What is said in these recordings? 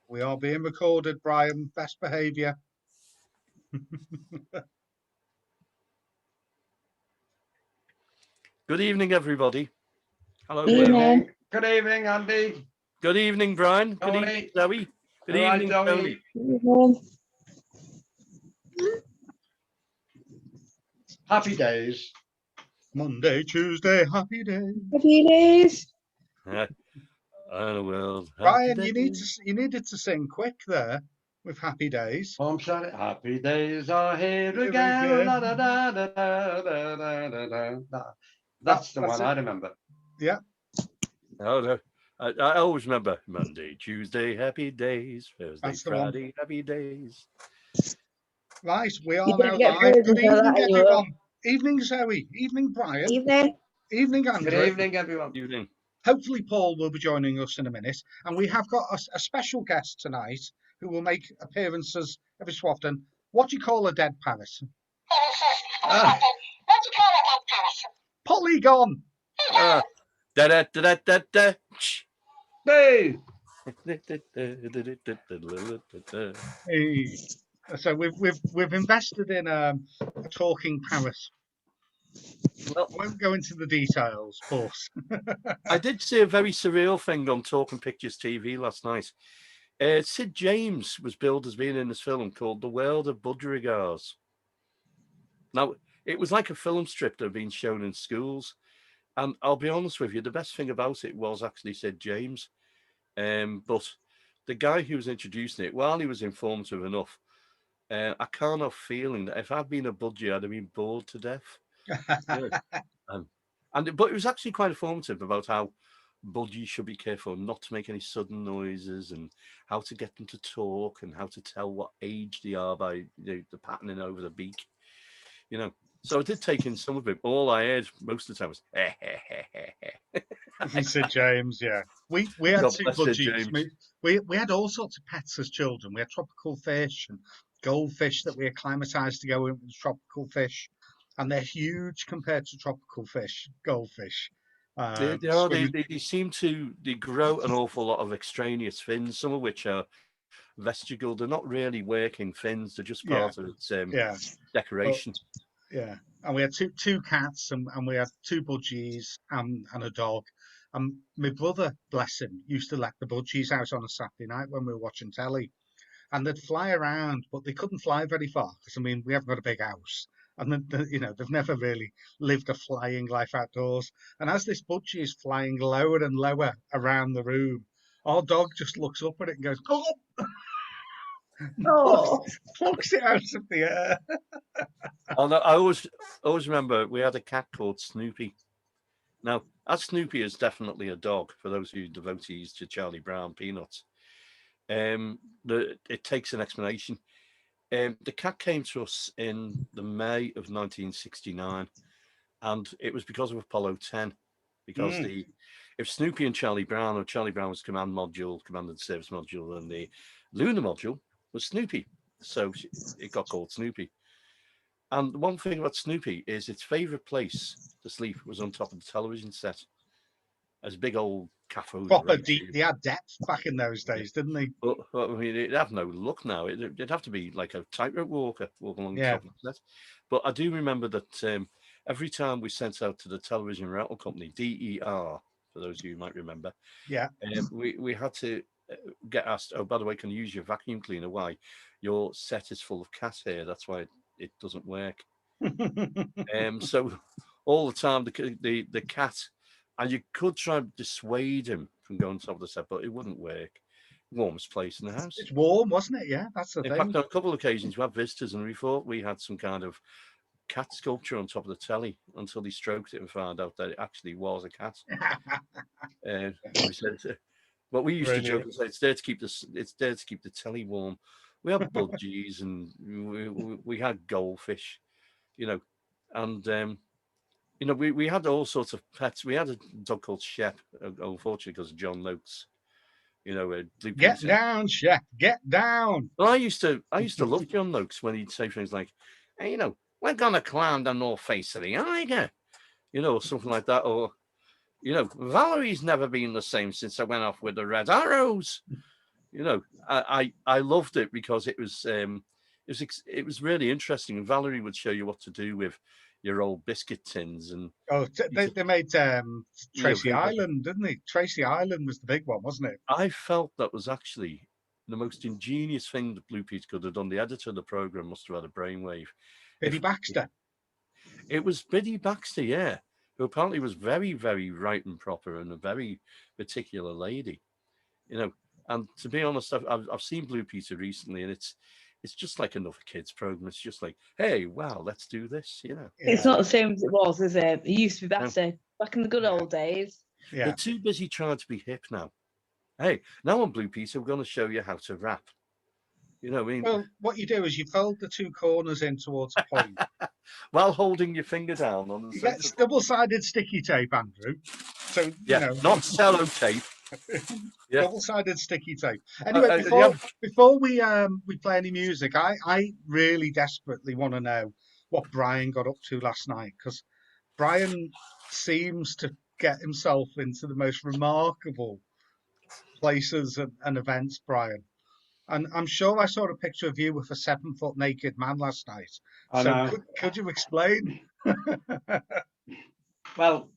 We are being recorded, Brian. Best behaviour. Good evening, everybody. Hello. Evening. Good evening, Andy. Good evening, Brian. Good Zoe. evening, Zoe. Good All right, evening, Zoe. Tony. Evening. Happy days. Monday, Tuesday, happy day. Happy days. Well, Brian, you needed to sing quick there with happy days. I'm sorry. Happy days are here Here again. again. Da, da, da, da, da, da, da, da, da. That's the one it. I remember. Yeah. Oh, no. I always remember Monday, Tuesday, happy days. Thursday, That's the one. Friday, happy days. Right, we are You now didn't get live. Good versions of evening, that anyway. everyone. Evening, Zoe. Evening, Brian. Evening. Evening, Good Andrew. evening, everyone. Evening. Hopefully, Paul will be joining us in a minute. And we have got a special guest tonight who will make appearances every so often. What do you call a dead parrot? Ah, What do you call a dead parrot? Polygon. Da da da da da. hey. Hey. So we've invested in a talking parrot. Well, I won't go into the details, but I did see a very surreal thing on Talking Pictures TV last night. Sid James was billed as being in this film called The World of Budgerigars. Now, it was like a film strip that had been shown in schools. And I'll be honest with you, the best thing about it was actually Sid James. But the guy who was introducing it, while he was informative enough, I can't have feeling that if I'd been a budgie, I'd have been bored to death. But it was actually quite informative about how budgies should be careful not to make any sudden noises and how to get them to talk and how to tell what age they are by the patterning over the beak. So I did take in some of it. All I heard most of the time was from Sid James, yeah. We had God two bless Sid budgies. James. We had all sorts of pets as children. We had tropical fish and goldfish that we acclimatized to go in with tropical fish, and they're huge compared to tropical fish, goldfish. They seem to grow an awful lot of extraneous fins, some of which are vestigial. They're not really working fins; they're just part of its decoration. Yeah, and we had two cats and we had two budgies and a dog. And my brother, bless him, used to let the budgies out on a Saturday night when we were watching telly, and they'd fly around, but they couldn't fly very far because we haven't got a big house, and they've never really lived a flying life outdoors. And as this budgie is flying lower and lower around the room, our dog just looks up at it and goes, "Oh!" Oh. plucks it out of the air. I always remember we had a cat called Snoopy. Now, as Snoopy is definitely a dog, for those of you devotees to Charlie Brown Peanuts, it takes an explanation. The cat came to us in the May of 1969, and it was because of Apollo 10. Because if Snoopy and Charlie Brown, or Charlie Brown was command and service module, and the lunar module was Snoopy, so it got called Snoopy. And one thing about Snoopy is its favourite place to sleep was on top of the television set. As big old cafe. Proper deep. They had depth back in those days, didn't they? But I mean, it'd have no look now. It'd have to be like a tightrope walker walking along the top of the set. But I do remember that every time we sent out to the television rental company, DER, for those of you who might remember, we had to get asked, oh, by the way, can you use your vacuum cleaner? Why? Your set is full of cat hair. That's why it doesn't work. So all the time, the cat, and you could try and dissuade him from going to top of the set, but it wouldn't work. Warmest place in the house. It's warm, wasn't it? Yeah, that's the thing. In fact, on a couple of occasions, we had visitors, and we thought we had some kind of cat sculpture on top of the telly until he stroked it and found out that it actually was a cat. We said, what we used to joke and say, it's there to keep the telly warm. We had budgies and we had goldfish, and we had all sorts of pets. We had a dog called Shep, unfortunately because of John Noakes. Get down, Shep, get down. Well, I used to love John Noakes when he'd say things like, hey, we're gonna climb the north face of the Eiger, or something like that, or Valerie's never been the same since I went off with the Red Arrows. You know, I loved it because it was really interesting. And Valerie would show you what to do with your old biscuit tins, and Oh, they made yeah, Tracy Island, didn't they? Tracy Island was the big one, wasn't it? I felt that was actually the most ingenious thing that Blue Peter could have done. The editor of the program must have had a brainwave. Biddy Baxter. It was Biddy Baxter, yeah, who apparently was very, very right and proper and a very particular lady, you know. And to be honest, I've seen Blue Peter recently, and it's just like another kids program. It's just like, hey, wow, let's do this, you know. It's not the same as it was, is it? It used to be No. better back in the good old days. Yeah. They're too busy trying to be hip now. Hey, now on Blue Peter, we're going to show you how to rap. You know, I mean, Well, what you do is you fold the two corners in towards a point. while holding your finger down on the You get center. double-sided sticky tape, Andrew. So, Yeah, you know, not sellotape. Yeah. double-sided sticky tape. Anyway, yeah. before we play any music, I really desperately want to know what Brian got up to last night, because Brian seems to get himself into the most remarkable places and events, Brian. And I'm sure I saw a picture of you with a 7-foot naked man last night. I So know. could you explain? Well,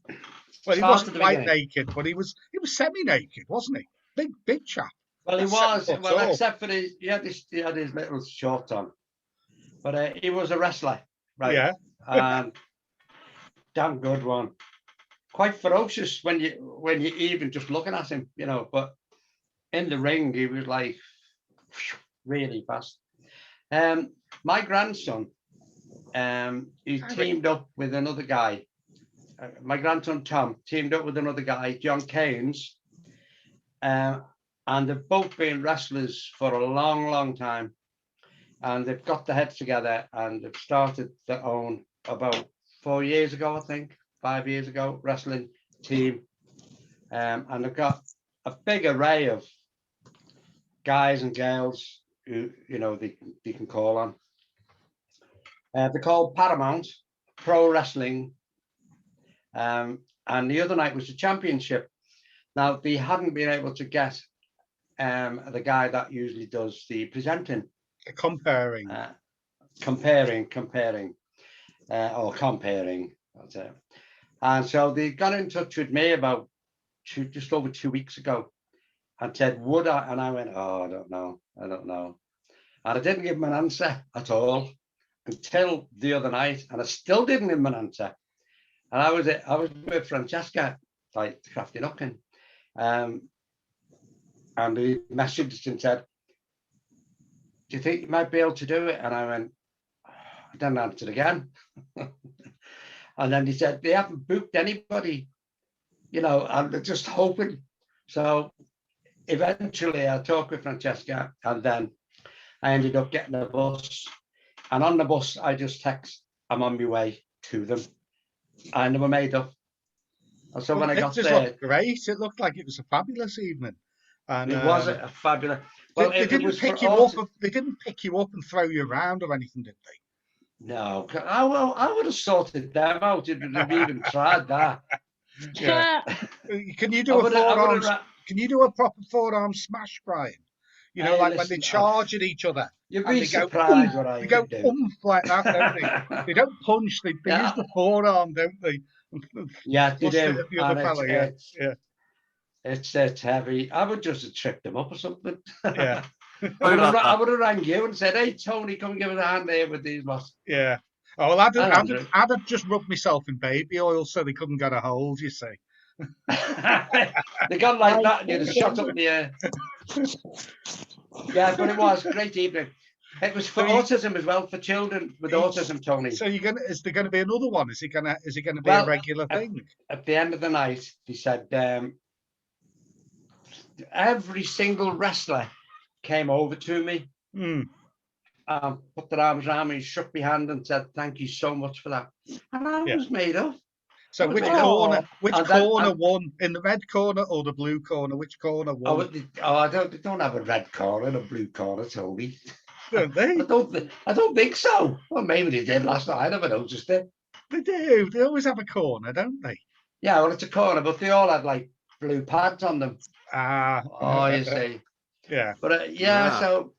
Well, he start wasn't at the quite beginning. naked, but he was semi-naked, wasn't he? Big chap. Well, he That's was. 7 foot Well, tall. except for he had his little shorts on, but he was a wrestler, right? Yeah. And damn good one. Quite ferocious when you even just looking at him, you know. But in the ring, he was like really fast. My grandson, he teamed up with another guy. My grandson Tom teamed up with another guy, John Keynes, and they've both been wrestlers for a long, long time. And they've got their heads together and they've started their own about 4 years ago, I think, 5 years ago, wrestling team. And they've got a big array of guys and girls who, you know, they can call on. They're called Paramount Pro Wrestling. And the other night was the championship. Now, they hadn't been able to get the guy that usually does the presenting. Comparing. Comparing. That's it. And so they got in touch with me about just over 2 weeks ago and said, would I? And I went, oh, I don't know. And I didn't give them an answer at all until the other night. And I still didn't give them an answer. And I was with Francesca, like Crafty Knocking. And he messaged us and said, do you think you might be able to do it? And I went, I didn't answer again. And then he said, they haven't booked anybody, you know, and they're just hoping. So eventually I talked with Francesca and then I ended up getting a bus. And on the bus, I just text, I'm on my way to them. And they were made up. And so when I got there, looked great. It looked like it was a fabulous evening. And it was a fabulous. Well, they didn't pick you up. They didn't pick you up and throw you around or anything, did they? No, I would have sorted them out if they'd even tried that. Yeah. Can you do a forearm? Can you do a proper forearm smash, Brian? You know, like when they charge at each other. You'd be surprised what I They go do. like that, don't they? They don't punch. They use the forearm, don't they? Yeah, they do. The other fella, yeah. It's heavy. I would just have tripped them up or something. Yeah. I would have rang you and said, "Hey, Tony, come give us a hand here with these lots." Yeah. Oh well, I'd have just rubbed myself in baby oil so they couldn't get a hold. You see. They got like that, and you'd have shot up in the air. Yeah, but it was a great evening. It was for autism as well, for children with autism, Tony. So is there going to be another one? Is it going to be a regular thing? At the end of the night, he said every single wrestler came over to me, put their arms around me, shook my hand, and said, "Thank you so much for that." And I was made up. So which corner won? In the red corner or the blue corner? Which corner won? They don't have a red corner and a blue corner, Tony. Don't they? I don't think so. Well, maybe they did last night. I never noticed it. They do. They always have a corner, don't they? Yeah, well, it's a corner, but they all had like blue pads on them. Ah. Oh, you see. Yeah. But yeah, so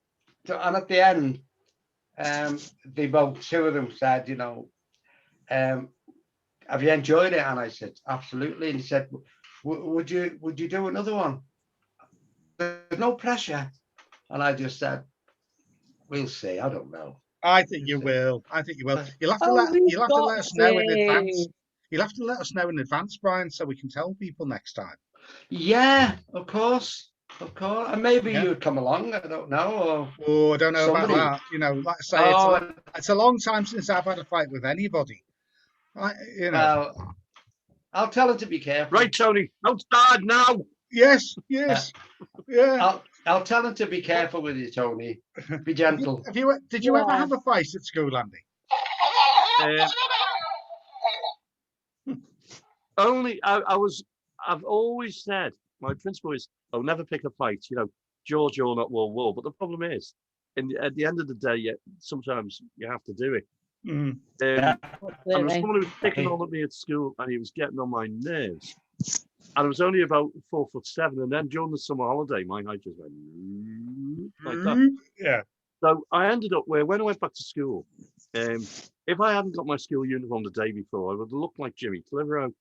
and at the end, they both, two of them said, you know, have you enjoyed it? And I said, absolutely. And he said, would you do another one? There's no pressure. And I just said, we'll see. I don't know. I think you will. I think you will. You'll have to Oh, you'll have to let us know in advance. to. You'll have to let us know in advance, Brian, so we can tell people next time. Yeah, of course. And maybe Yeah. you'd come along. I don't know. Oh, I don't know Somebody- about that. You know, like I say, it's a long time since I've had a fight with anybody. You know. Well, I'll tell him to be careful. Right, Tony, outside now. Yes. Yeah. I'll tell him to be careful with you, Tony. Be gentle. Did you ever Yeah. have a fight at school, Andy? Only I've always said, my principle is, I'll never pick a fight. You know, George, you're not war. But the problem is, at the end of the day, sometimes you have to do it. Mm. And there was Absolutely. someone who was picking on at me at school, and he was getting on my nerves. And I was only about 4'7", and then during the summer holiday, my height just went like that. Yeah. So I ended up where, when I went back to school, if I hadn't got my school uniform the day before, I would have looked like Jimmy Clitheroe.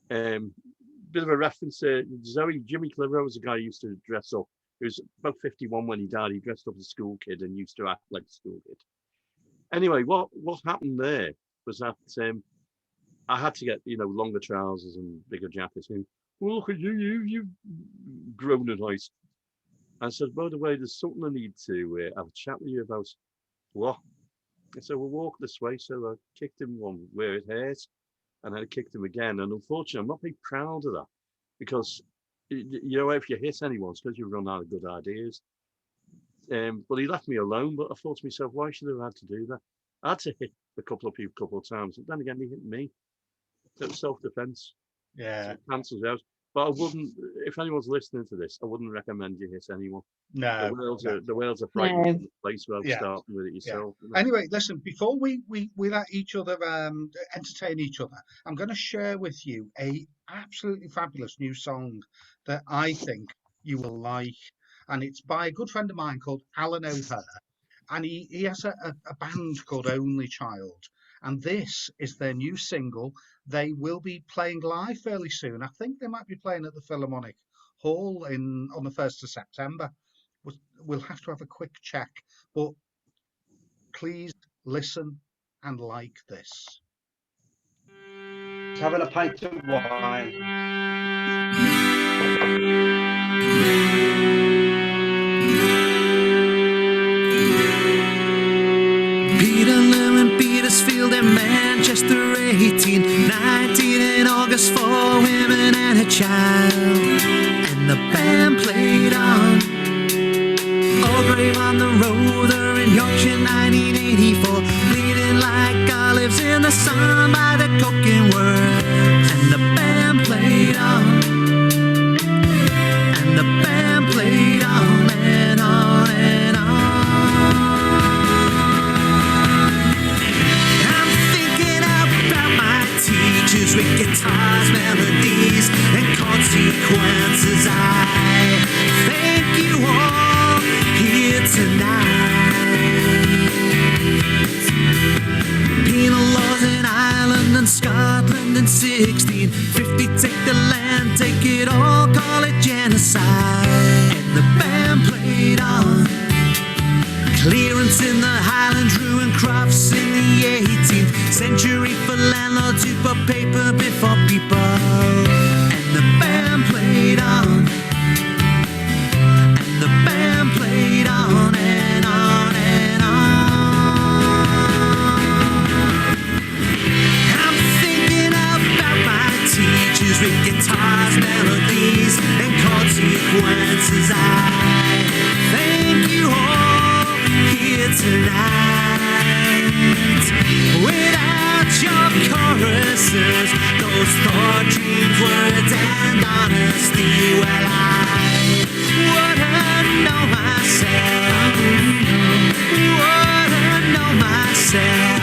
Bit of a reference to Jimmy Clitheroe was a guy who used to dress up. He was about 51 when he died. He dressed up as a school kid and used to act like a school kid. Anyway, what happened there was that I had to get, you know, longer trousers and bigger jackets. And, well, look at you've grown in height. I said, by the way, there's something I need to have a chat with you about. What? I said, we'll walk this way. So I kicked him one where it hurt, and then I kicked him again. And unfortunately, I'm not very proud of that, because, you know, if you hit anyone, it's because you run out of good ideas. But he left me alone. But I thought to myself, why should I have had to do that? I had to hit a couple of people a couple of times. And then again, he hit me. So it was self-defense. Yeah. So it cancels out. But I wouldn't, if anyone's listening to this, I wouldn't recommend you hit anyone. No. The whales are frightening No. from the place without Yeah. starting with it yourself. Anyway, listen, before we let each other entertain each other, I'm going to share with you a absolutely fabulous new song that I think you will like, and it's by a good friend of mine called Alan O'Hare, and he has a band called Only Child, and this is their new single. They will be playing live fairly soon. I think they might be playing at the Philharmonic Hall on the 1st of September. We'll have to have a quick check, but please listen and like this. He's having a pint of wine. Peterloo, Petersfield and Manchester 1819 in August, 4 women and a child, and the band played on. Grave on the road, or in Yorkshire 1984, bleeding like olives in the sun by the coking world, and the band played on, and the band played on and on and on. I'm thinking about my teachers with guitars, melodies, and consequences. I thank you all here tonight. Penal laws in Ireland and Scotland in 1650. Take the land, take it all, call it genocide. And the band played on. Clearance in the Highlands, ruined crops in the 18th century for landlords who put paper before people. And the band played on. And the band played on and on and on. I'm thinking about my teachers with guitars, melodies, and consequences. I thank you all here tonight. Without your choruses, those thought dreams, words, and honesty, well, I wouldn't know myself. Wouldn't know myself.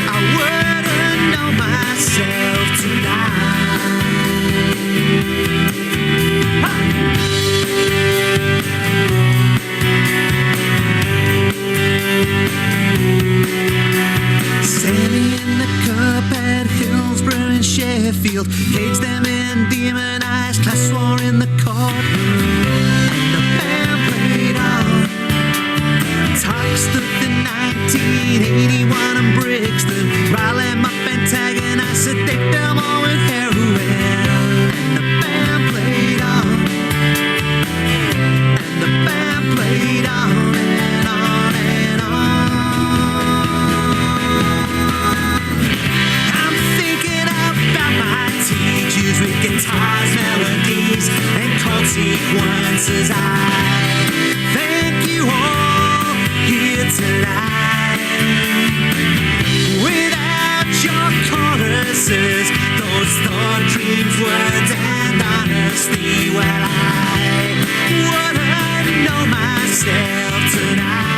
I wouldn't know myself tonight. Ha! the courtroom, and the band played on. Talk stood in 1981 in Brixton. Riley Muff antagonized, sedate them all with heroin. And the band played on. And the band played on and on and on. I'm thinking about my teachers with guitars, melodies, and chord sequences. I thank you all here tonight. Without your choruses, those thought dreams were damned honestly. Well, I wouldn't know myself tonight.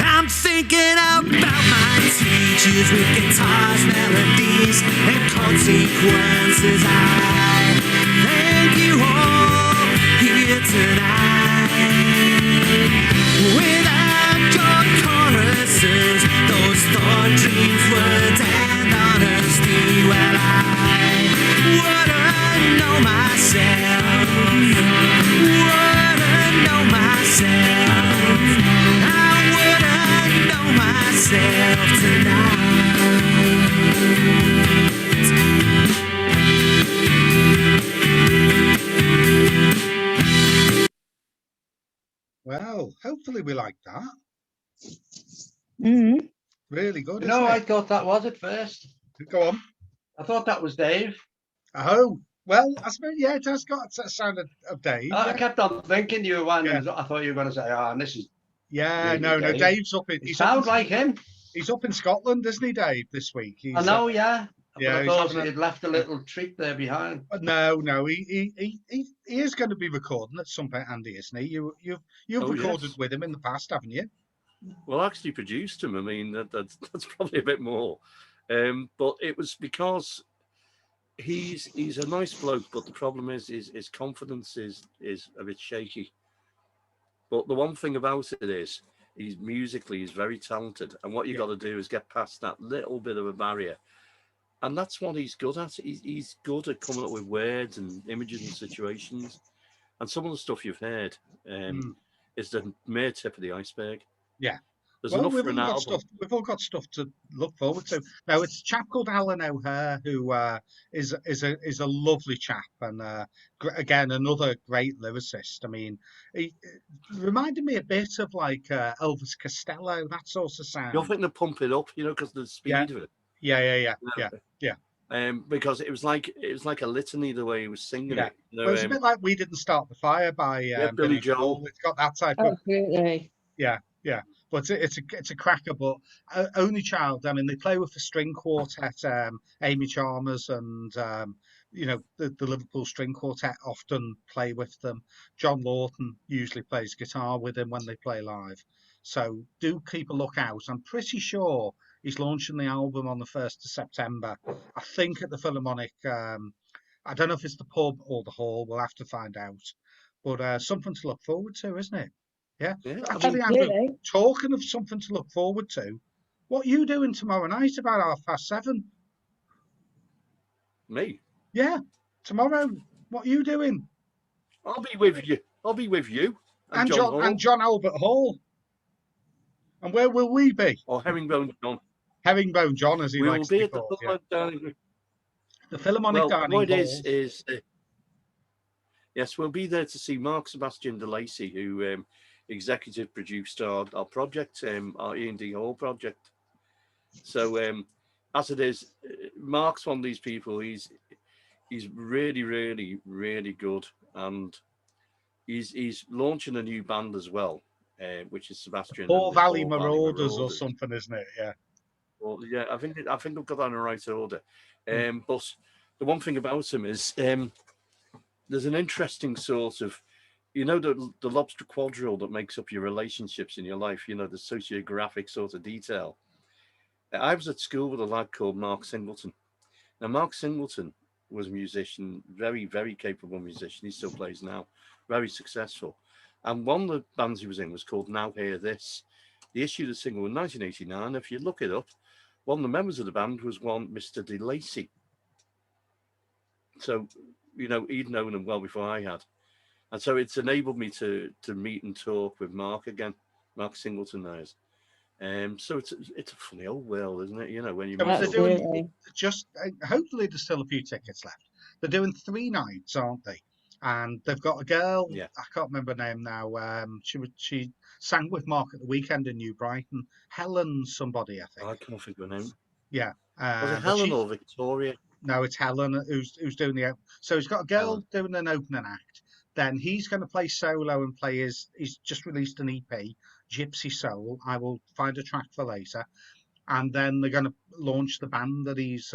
I'm thinking about my teachers with guitars, melodies, and chord sequences. I thank you all here tonight. Without your choruses, those thought dreams were damned honesty. Well, I wouldn't know myself. Wouldn't know myself. I wouldn't know myself tonight. Well, hopefully we like that. Mm. Really good, You isn't know, I it? thought that was at first. Go on. I thought that was Dave. Oh, well, I suppose, yeah, it has got a sound of Dave. I Yeah, kept on thinking you were one. Yeah. I thought you were going to say, "Ah, and this is." yeah, Really, no, Dave? Dave's up in. It He's up sounds in, like him. he's up in Scotland, isn't he, Dave? This week. He's, I know, yeah. yeah, But I he's thought having a- he'd left a little treat there behind. No, he is going to be recording at some point, Andy, isn't he? You've Oh, recorded yes. with him in the past, haven't you? Well, I actually produced him. I mean, that's probably a bit more. But it was because he's a nice bloke, but the problem is his confidence is a bit shaky. But the one thing about it is he's very talented, and what you Yeah. got to do is get past that little bit of a barrier, and that's what he's good at. He's good at coming up with words and images and situations, and some of the stuff you've heard Mm. is the mere tip of the iceberg. Yeah. There's Well, enough we've for an all got album. stuff. We've all got stuff to look forward to. Now, it's a chap called Alan O'Hare who is a lovely chap, and again another great lyricist. I mean, he reminded me a bit of like Elvis Costello, that sort of sound. You're thinking to pump it up, because the speed Yeah. of it. Yeah. Because it was like a litany the way he was singing Yeah. it. Well, it's a bit like "We Didn't Start the Fire" by Billy Billy Joel. Joel. It's got that type of Absolutely. yeah. But it's a cracker. But Only Child. I mean, they play with the string quartet. Amy Chalmers and the Liverpool String Quartet often play with them. John Lawton usually plays guitar with him when they play live. So do keep a look out. I'm pretty sure he's launching the album on the 1st of September. I think at the Philharmonic. I don't know if it's the pub or the hall. We'll have to find out. But something to look forward to, isn't it? Yeah. Yeah, I Actually, mean, Andrew, Absolutely. talking of something to look forward to, what are you doing tomorrow night about 7:30? me. Yeah, tomorrow. What are you doing? I'll be with you. And John Hall. And John Albert Hall. And where will we be? Or Herringbone John. Herringbone John, as he We will likes to be be at the called. Yeah. Philharmonic Dining. The Philharmonic Well, Dining what Hall. it is yes, we'll be there to see Mark Sebastian de Lacy, who executive produced our project, our E&D Hall project. So as it is, Mark's one of these people. He's really, really, really good, and he's launching a new band as well, which is Sebastian. Paul and the Valley Paul Marauders or something, isn't it? Yeah. Well, yeah, I think we've got that in the right order. But the one thing about him is there's an interesting sort of, the lobster quadrille that makes up your relationships in your life, the sociographic sort of detail. I was at school with a lad called Mark Singleton. Now, Mark Singleton was a musician, very, very capable musician. He still plays now, very successful. And one of the bands he was in was called Now Hear This. He issued a single in 1989. If you look it up, one of the members of the band was one Mr. de Lacy. So, he'd known him well before I had. And so it's enabled me to meet and talk with Mark again, Mark Singleton now. So it's a funny old world, isn't it? When you Yeah, meet they're up. doing hopefully there's still a few tickets left. They're doing 3 nights, aren't they? And they've got a girl, Yeah. I can't remember her name now. She sang with Mark at the weekend in New Brighton. Helen somebody, I think. I can't think of her name. Yeah. Was it But Helen or Victoria? no, it's Helen who's doing so he's got a girl Helen. doing an opening act. Then he's going to play solo and play he's just released an EP, Gypsy Soul. I will find a track for later. And then they're going to launch the band that he's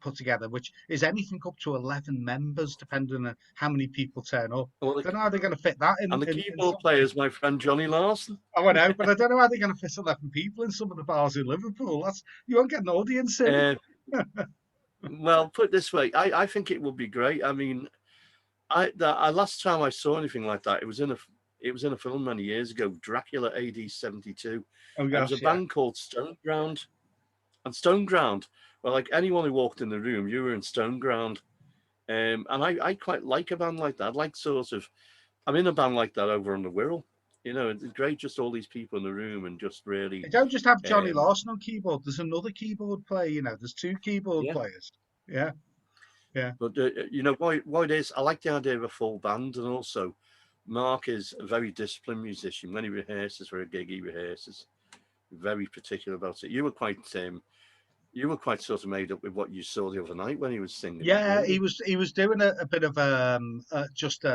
put together, which is anything up to 11 members, depending on how many people turn up. Well, I don't know how they're going to fit that in. And the keyboard player is my friend Johnny Larson. I know, but I don't know how they're going to fit 11 people in some of the bars in Liverpool. You won't get an audience in. Well, put it this way, I think it would be great. I mean, the last time I saw anything like that, it was in a film many years ago, Dracula AD 72. Oh, There was a band called Stoneground. And Stoneground, well, like anyone who walked in the room, you were in Stoneground. And I quite like a band like that. I'd like I'm in a band like that over on the Wirral. It's great, just all these people in the room and just really. They don't just have Johnny Larson on keyboard. There's another keyboard player. There's 2 keyboard players. Yeah. But what it is, I like the idea of a full band, and also Mark is a very disciplined musician. When he rehearses for a gig, he rehearses. Very particular about it. You were quite sort of made up with what you saw the other night when he was singing. Yeah, he was doing a bit of just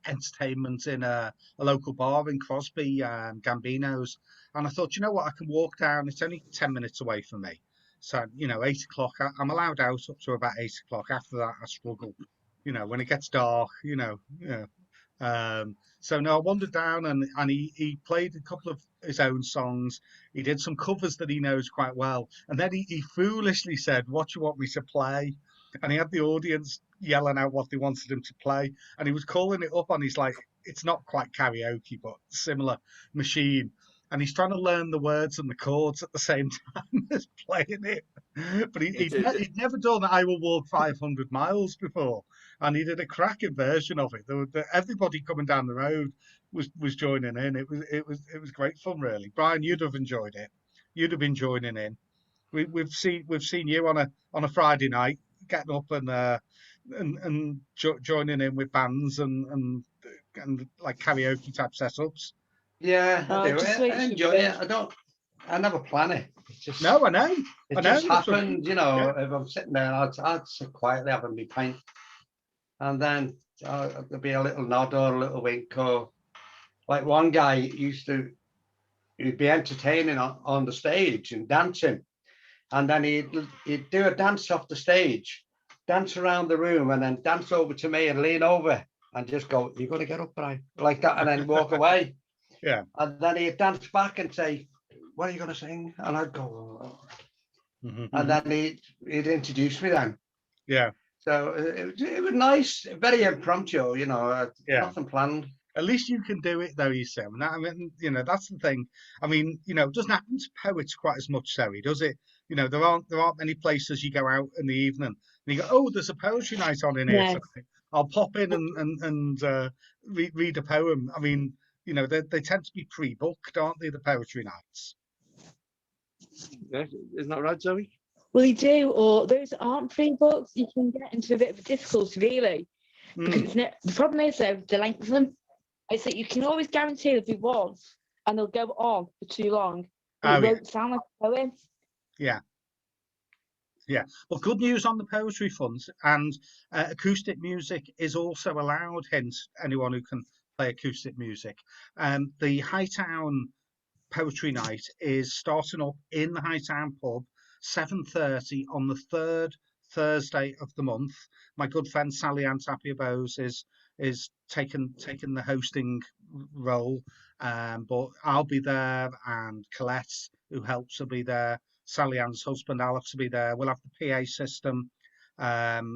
entertainment in a local bar in Crosby, Gambino's, and I thought, you know what, I can walk down. It's only 10 minutes away from me, so 8 o'clock. I'm allowed out up to about 8 o'clock. After that, I struggle. When it gets dark. So no, I wandered down and he played a couple of his own songs. He did some covers that he knows quite well. And then he foolishly said, "What do you want me to play?" And he had the audience yelling out what they wanted him to play. And he was calling it up on his, it's not quite karaoke, but similar machine. And he's trying to learn the words and the chords at the same time as playing it. But he'd never done "I Will Walk 500 Miles" before. And he did a cracking version of it. Everybody coming down the road was joining in. It was great fun, really. Brian, you'd have enjoyed it. You'd have been joining in. We've seen you on a Friday night getting up and joining in with bands and like karaoke type setups. Yeah, Oh, I do. just I wait for enjoy the- it. I never plan it. It's just, No, I know. it I know. just happens, Yeah. If I'm sitting there, I'd sit quietly having my pint, and then there'd be a little nod or a little wink, or like one guy he'd be entertaining on the stage and dancing, and then he'd do a dance off the stage, dance around the room, and then dance over to me and lean over and just go, "You're going to get up, Brian," like that, and then walk away. Yeah. And then he'd dance back and say, "What are you going to sing?" And I'd go, "Oh." And then he'd introduce me then. Yeah. So it was nice, very impromptu, nothing planned. At least you can do it, though, you say. I mean, that's the thing. I mean, it doesn't happen to poets quite as much, Zoe, does it? There aren't many places you go out in the evening and you go, "Oh, there's a poetry night on in here Yes. tonight. I'll pop in and read a poem." I mean, they tend to be pre-booked, aren't they, the poetry nights? Yeah, isn't that right, Zoe? Well, you do, or those that aren't pre-booked, you can get into a bit of a difficulty, really. Because the problem is, though, the length of them. Is that you can always guarantee there'll be one, and they'll go on for too long. It won't sound like a poem. Yeah. Well, good news on the poetry front, and acoustic music is also allowed. Hence, anyone who can play acoustic music. The Hightown Poetry Night is starting up in the Hightown pub, 7:30 on the 3rd Thursday of the month. My good friend Sally Ann Tapia-Bowes is taking the hosting role, but I'll be there, and Colette, who helps, will be there. Sally Ann's husband Alex will be there. We'll have the PA system.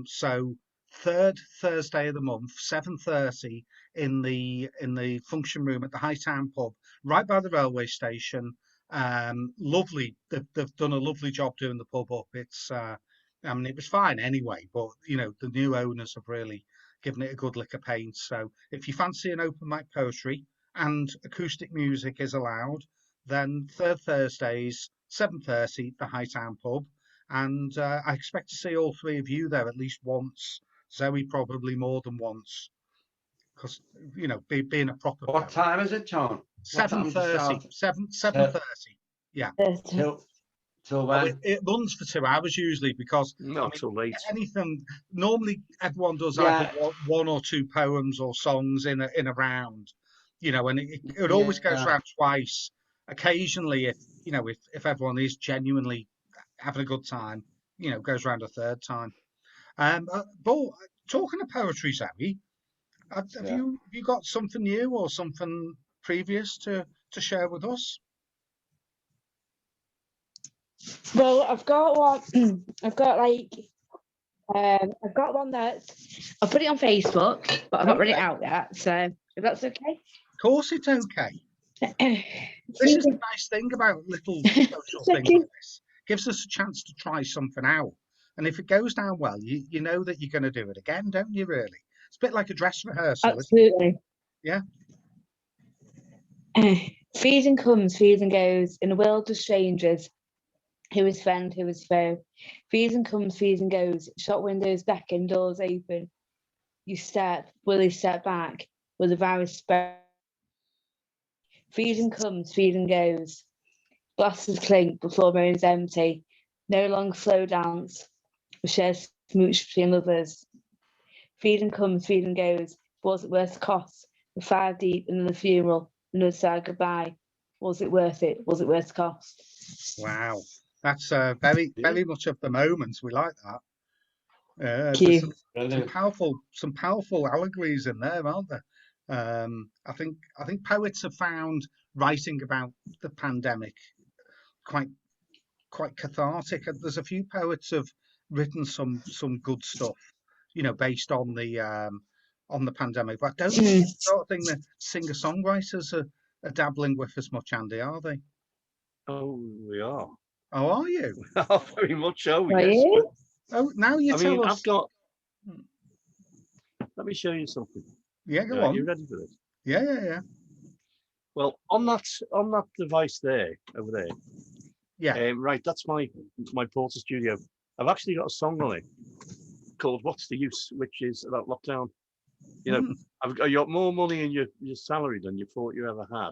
So 3rd Thursday of the month, 7:30 in the function room at the Hightown pub, right by the railway station. Lovely. They've done a lovely job doing the pub up. It's I mean, it was fine anyway, but you know, the new owners have really given it a good lick of paint. So if you fancy an open mic poetry and acoustic music is allowed, then third Thursdays, 7:30, the Hightown pub. And I expect to see all three of you there at least once. Zoe probably more than once, because you know, being a proper What time is it, John? What time does it 7:30, start? 7:30. Yeah. Till Oh, when? it runs for 2 hours usually because I Not mean, so late. anything normally everyone does Yeah. either one or two poems or songs in a round, you know, and it always goes Yeah. round twice. Occasionally, if everyone is genuinely having a good time, you know, goes round a third time. But talking of poetry, Zoe, have Yeah. you got something new or something previous to share with us? Well, I've got one. I've got one that I'll put it on Facebook, but I've not read it Okay. out yet. So if that's okay. Of course, it's okay. This is the nice thing about little social things like this. Gives us a chance to try something out. And if it goes down well, you know that you're going to do it again, don't you, really? It's a bit like a dress rehearsal. Absolutely. Yeah. Feeds and comes, feeds and goes, in a world of strangers. Who is friend, who is foe? Feeds and comes, feeds and goes. Shop windows beckon, doors open. You step, will he step back? Will the virus spread? Feeds and comes, feeds and goes. Glasses clink before moon is empty. No longer slow dance. We share smooch between lovers. Feed and comes, feed and goes. Was it worth the cost? We're 5 deep in the funeral. Another sad goodbye. Was it worth it? Was it worth the cost? Wow. That's very much of the moment. We like that. Thank There's you. some powerful allegories in there, aren't there? I think poets have found writing about the pandemic quite cathartic. And there's a few poets have written some good stuff, you know, based on the pandemic. But I don't think it's the sort of thing that singer-songwriters are dabbling with as much, Andy, are they? Oh, we are. Oh, are you? Very much so. Are Yes. you? Oh, now you tell us. I've got. Let me show you something. Yeah, go Are on. you ready for this? Yeah. Well, on that device there, over there. Yeah. Right, that's my Porter Studio. I've actually got a song on it called "What's the Use," which is about lockdown. You know, I've got more money in your salary than you thought you ever had,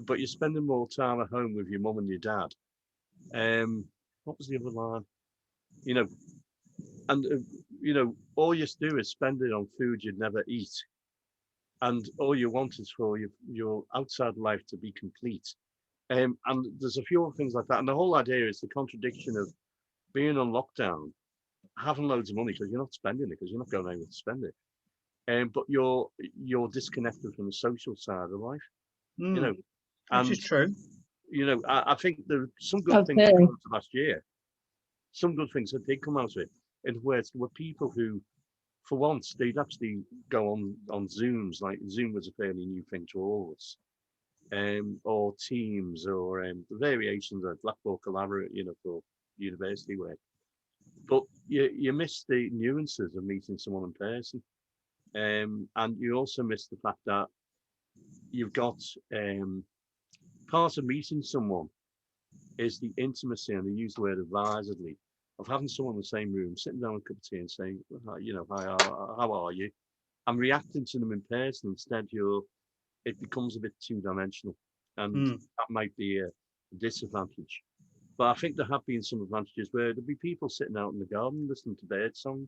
but you're spending more time at home with your mum and your dad. What was the other line? You know, and you know, all you do is spend it on food you'd never eat, and all you want is for your outside life to be complete. And there's a few other things like that. And the whole idea is the contradiction of being on lockdown, having loads of money because you're not spending it, because you're not going anywhere to spend it. But you're disconnected from the social side of life, you know. Which is true. You know, I think there are some good things that came out of last year. Some good things that did come out of it. In words, there were people who, for once, they'd actually go on Zooms. Like Zoom was a fairly new thing to all of us. Or Teams, or the variations of Blackboard Collaborate, you know, for university work. But you miss the nuances of meeting someone in person, and you also miss the fact that you've got part of meeting someone is the intimacy, and they use the word advisedly, of having someone in the same room, sitting down with a cup of tea and saying, you know, hi, how are you? And reacting to them in person. Instead, it becomes a bit two-dimensional, and that might be a disadvantage. But I think there have been some advantages where there'd be people sitting out in the garden listening to birdsong,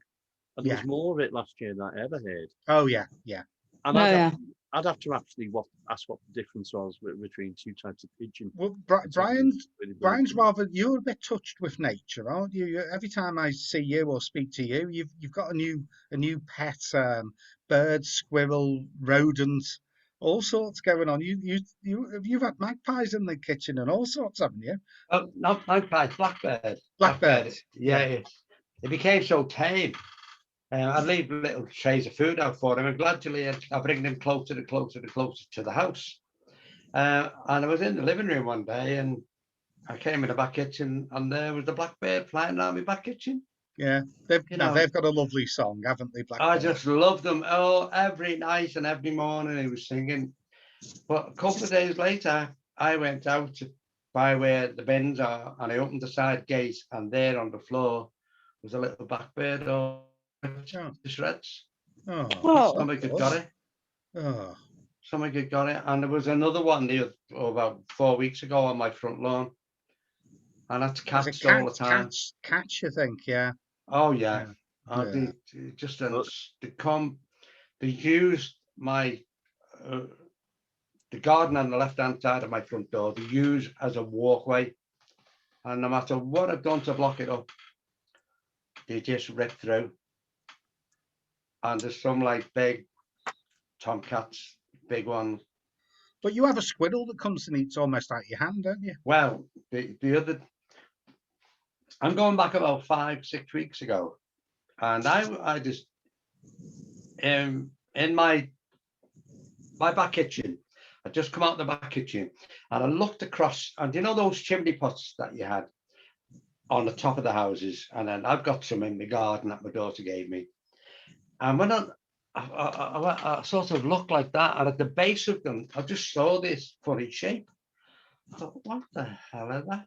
and there was more of it last year than I ever heard. Oh yeah. And I'd have to actually ask what the difference was between two types of pigeon. Well, Brian's rather, you're a bit touched with nature, aren't you? Every time I see you or speak to you, you've got a new pet, bird, squirrel, rodent, all sorts going on. You've had magpies in the kitchen and all sorts, haven't you? Oh, not magpies, blackbird. Blackbird. Yeah. It became so tame. I'd leave little trays of food out for them, and gradually I bring them closer to the house. And I was in the living room one day, and I came in the back kitchen and there was the blackbird flying around my back kitchen. Yeah, they've You now know. they've got a lovely song, haven't they, I Blackbird? just loved them. Oh, every night and every morning he was singing. But a couple of days later, I went out to by where the bins are, and I opened the side gate, and there on the floor was a little blackbird all to shreds. Oh, Oh. Somebody had got it. oh, Somebody had got it. And there was another one there about 4 weeks ago on my front lawn. And that's was cats it all the time. Cats, you think? Yeah. Oh, yeah. Yeah. They just they used my the garden on the left-hand side of my front door, they use as a walkway. And no matter what I've done to block it up, they just rip through. And there's some like big tomcats, big ones. But you have a squirrel that comes and eats almost out your hand, don't you? Well, I'm going back about 5-6 weeks ago, and I just in my back kitchen. I just come out the back kitchen and I looked across, and you know those chimney pots that you had on the top of the houses, and then I've got some in the garden that my daughter gave me. And when I sort of looked like that, and at the base of them, I just saw this funny shape. I thought, what the hell is that?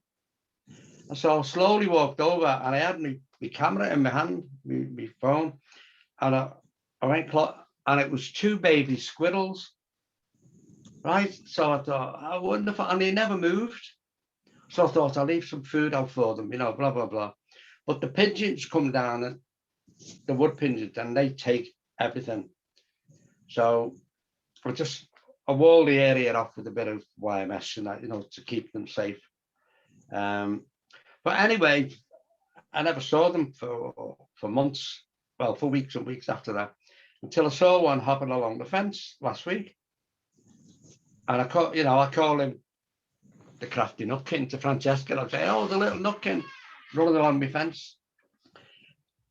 And so I slowly walked over, and I had my camera in my hand, my phone, and I went, and it was 2 baby squirrels. Right, so I thought, I wonder if, and they never moved. So I thought I'll leave some food out for them, you know, blah, blah, blah. But the pigeons come down, and the wood pigeons, and they take everything. So I walled the area off with a bit of YMS and that, you know, to keep them safe. But anyway, I never saw them for months, well, for weeks and weeks after that, until I saw one hopping along the fence last week. And I call him the crafty nutkin to Francesca. I'll say, oh, the little nutkin running along my fence.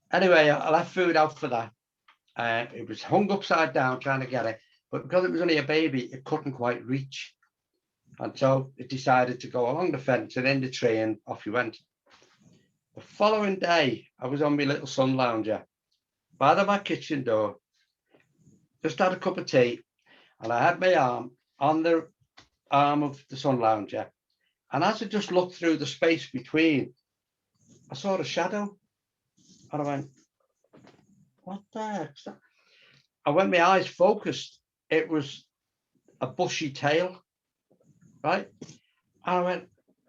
Anyway, I left food out for that. It was hung upside down trying to get it, but because it was only a baby, it couldn't quite reach. And so it decided to go along the fence and in the tree, and off he went. The following day, I was on my little sun lounger by the back kitchen door, just had a cup of tea, and I had my arm on the arm of the sun lounger. And as I just looked through the space between, I saw a shadow. And I went, what the heck is that? And when my eyes focused, it was a bushy tail, right? And I went,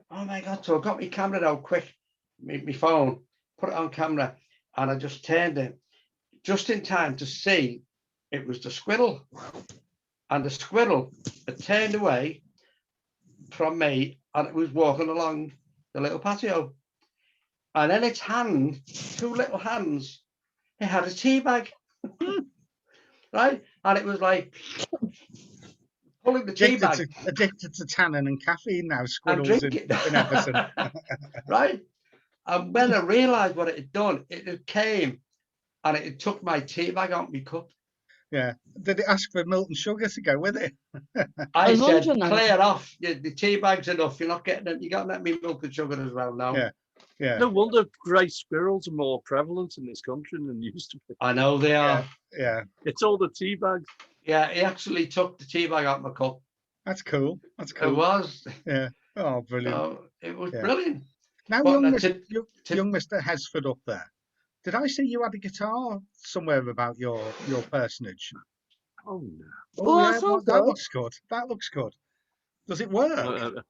oh my God. So I got my camera out quick, my phone, put it on camera, and I just turned it just in time to see it was the squirrel. And the squirrel had turned away from me, and it was walking along the little patio. And in its hand, 2 little hands, it had a tea bag, right? And it was like pulling the tea bag. Addicted to tannin and caffeine now, squirrels in Everton. Right? And when I realised what it had done, it came and it took my tea bag out my cup. Yeah. Did it ask for milk and sugar to go with it? I said, clear off. The tea bag's enough. You're not getting it. You got to let me milk and sugar as well now. Yeah. Yeah. No wonder grey squirrels are more prevalent in this country than used to be. I know they are. Yeah. It's all the tea bags. Yeah, he actually took the tea bag out my cup. That's cool. That's cool. It was. Yeah. Oh, brilliant. It was brilliant. Now, young Mr. Hesford up there, did I see you had a guitar somewhere about your personage? Oh, no. Oh, yeah, that looks good. That looks good. Does it work?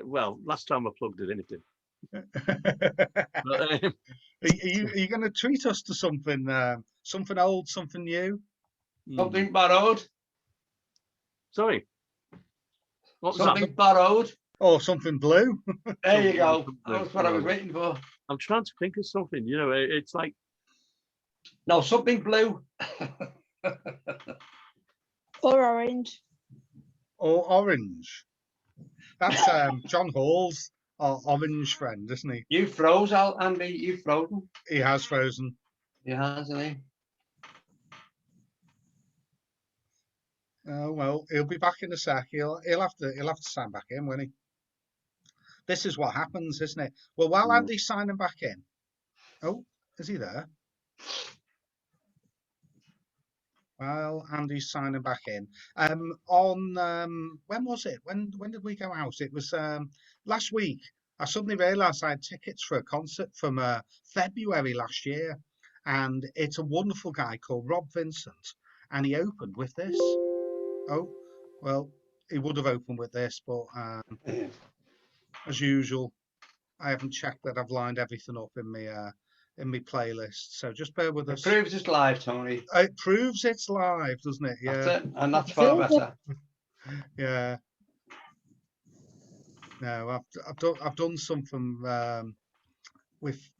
Well, last time I plugged it in, it did. Are you going to treat us to something old, something new? Something borrowed? Sorry. What's something borrowed? Or something blue? There you go. That's what I was waiting for. I'm trying to think of something. You know, it's like... No, something blue. Or orange. Or orange. That's John Hall's orange friend, isn't he? You froze, Andy. You frozen? He has frozen. He has, hasn't he? Oh well, he'll be back in a sec. He'll have to sign back in, won't he? this is what happens, isn't it? Well, while Mm. Andy's signing back in, oh, is he there? While Andy's signing back in, when was it? When did we go out? It was last week. I suddenly realised I had tickets for a concert from February last year, and it's a wonderful guy called Rob Vincent, and he opened with this. Oh, well, he would have opened with this, but Yeah. as usual, I haven't checked that I've lined everything up in my playlist. So just bear with It us. proves it's live, Tony. It proves it's live, doesn't it? Yeah. That's it, and that's far better. Yeah. No, I've done something with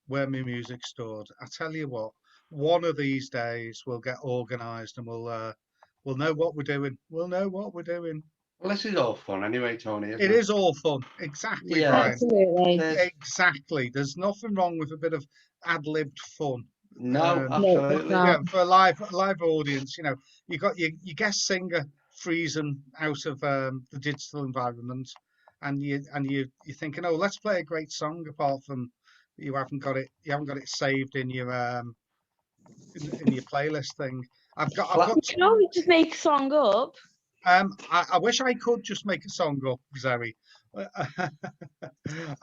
where my music's stored. I tell you what, one of these days we'll get organised and we'll know what we're doing. We'll know what we're doing. Well, this is all fun anyway, Tony. Isn't It is all fun. Exactly, Yeah. Brian. Absolutely. There's- Exactly. There's nothing wrong with a bit of ad-libbed fun. No, No, absolutely. No. Yeah, for a live audience, you know, you got your guest singer freezing out of the digital environment, and you're thinking, oh, let's play a great song. Apart from you haven't got it saved in your in your playlist thing. I've got. You can always just make a song up. I wish I could just make a song up, Zoe.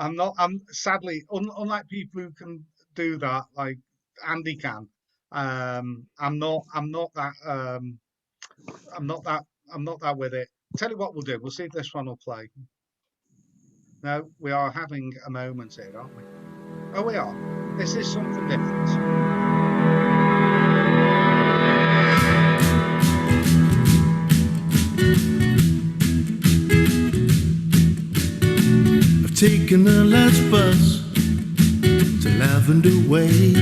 I'm sadly unlike people who can do that, like Andy can. I'm not that with it. Tell you what we'll do. We'll see if this one will play. No, we are having a moment here, aren't we? Oh, we are. This is something different. I've taken the last bus to Lavender Way.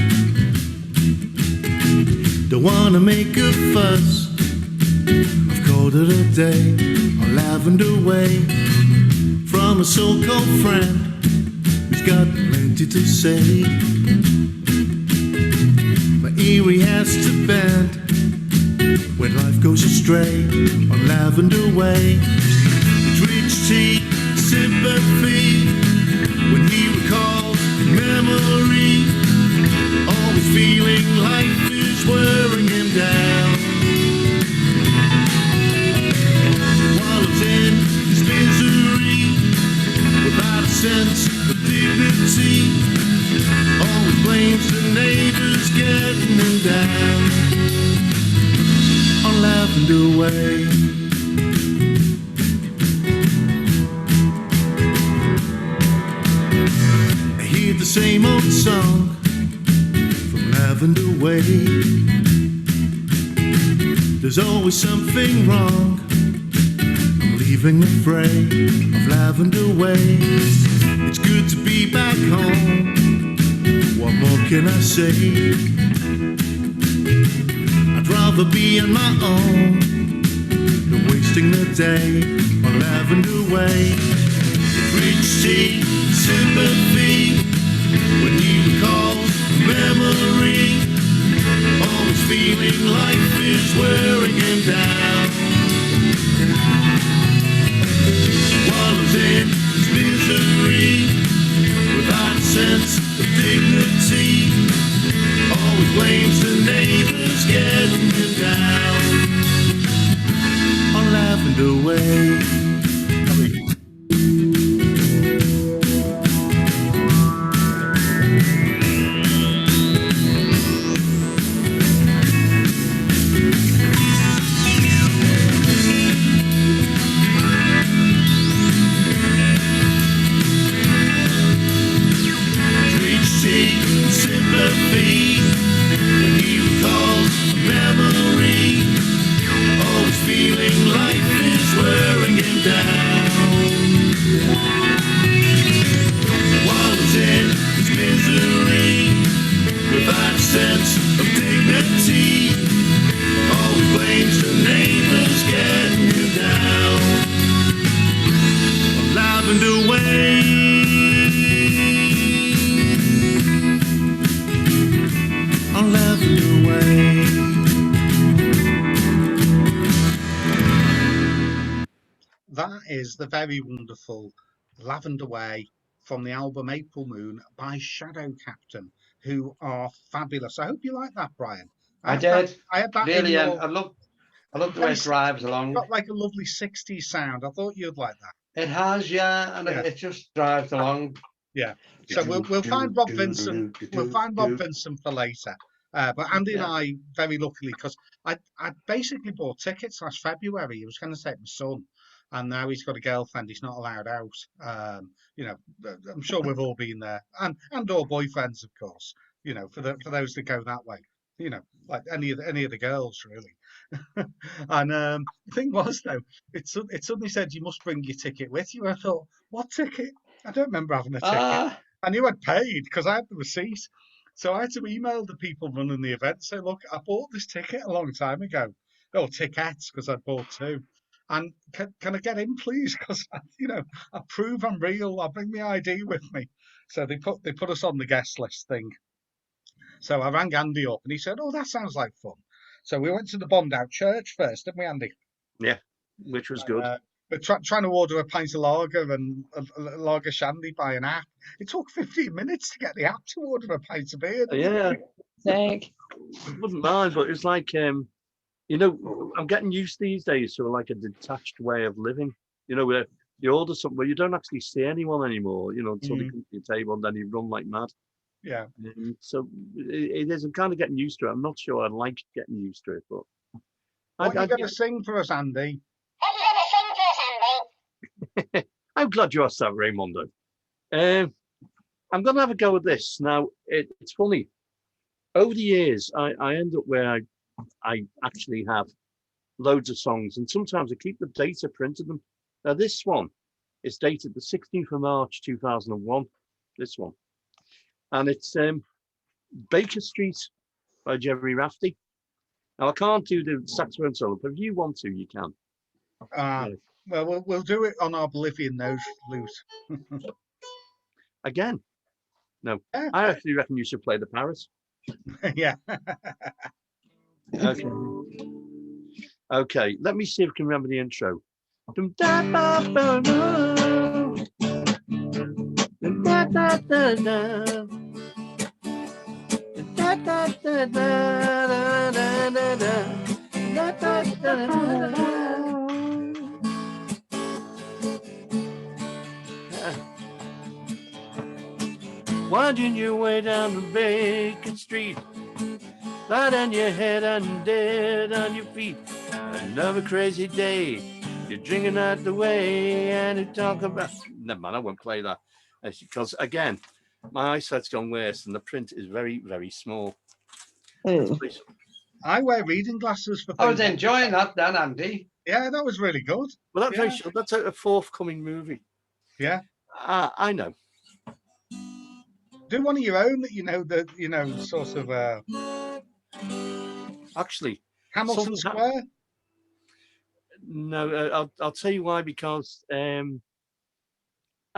Don't wanna make a fuss, I've called it a day on Lavender Way. From a so-called friend who's got plenty to say. My earring has to bend when life goes astray on Lavender Way. It's rich tea, sympathy when he recalls memory, always feeling life is wearing him down. Wallows in his misery without a sense of dignity, always blames the neighbors getting him down on Lavender Way. The same old song from Lavender Way. There's always something wrong, I'm leaving the fray of Lavender Way. It's good to be back home, what more can I say? I'd rather be on my own than wasting the day on Lavender Way. Rich tea, sympathy when he recalls memory, always feeling life is wearing him down. Wallows in his misery without a sense of dignity, always blames the neighbors getting him down on Lavender Way. Sympathy when he recalls memory, always feeling life is wearing him is the very wonderful Lavender Way from the album April Moon by Shadow Captain, who are fabulous. I hope you like that, Brian. I had that- did. I had that in Really, and your, I love the way very it drives along. got like a lovely 60s sound. I thought you'd like that. It has, yeah, and Yeah. it just drives along. Yeah. So we'll find Rob Vincent. We'll find Rob Vincent for later. But Andy and Yeah. I, very luckily, because I basically bought tickets last February. He was going to take my son, and now he's got a girlfriend. He's not allowed out. You know, I'm sure we've all been there, and or boyfriends, of course. You know, for those that go that way. You know, like any of the girls, really. And the thing was, though, it suddenly said you must bring your ticket with you. I thought, what ticket? I don't remember having a ticket. Ah, I knew I'd paid because I had the receipt. So I had to email the people running the event, say, look, I bought this ticket a long time ago. Oh, tickets, because I bought two. And can I get in, please? Because, you know, I prove I'm real. I bring my ID with me. So they put us on the guest list thing. So I rang Andy up and he said, oh, that sounds like fun. So we went to the Bombed Out Church first, didn't we, Andy? Yeah, which was good. But trying to order a pint of lager and a lager shandy by an app. It took 15 minutes to get the app to order a pint of beer. Yeah, Sick. wouldn't mind, but it's like you know, I'm getting used these days to like a detached way of living. You know, where you order something where you don't actually see anyone anymore. You know, until they come to your table and then you run like mad. Yeah. So it is. I'm kind of getting used to it. I'm not sure I like getting used to it, but What are you going to sing for us, Andy? What are you going to sing for us, Andy? I'm glad you asked that, Raymondo. I'm going to have a go at this. Now, it's funny. Over the years, I end up where I actually have loads of songs, and sometimes I keep the data printed them. Now, this one is dated the 16th of March, 2001. This one. And it's Baker Street by Jerry Rafferty. Now, I can't do the saxophone solo, but if you want to, you can. Well, we'll do it on our Bolivian nose flute. Again. No, Yeah. I actually reckon you should play the Paris. Yeah. Okay. Okay, let me see if I can remember the intro. Winding your way down the Bacon Street, light on your head and dead on your feet. Another crazy day. You're drinking out the way and you talk about. Never mind, I won't play that because again, my eyesight's gone worse and the print is very, very small. I wear reading glasses for things. I was enjoying that then, Andy. Yeah, that was really good. Well, that's Yeah. very sure. That's a forthcoming movie. Yeah. I know. Do one of your own that sort of Actually, Hamilton something Square. no, I'll tell you why, because I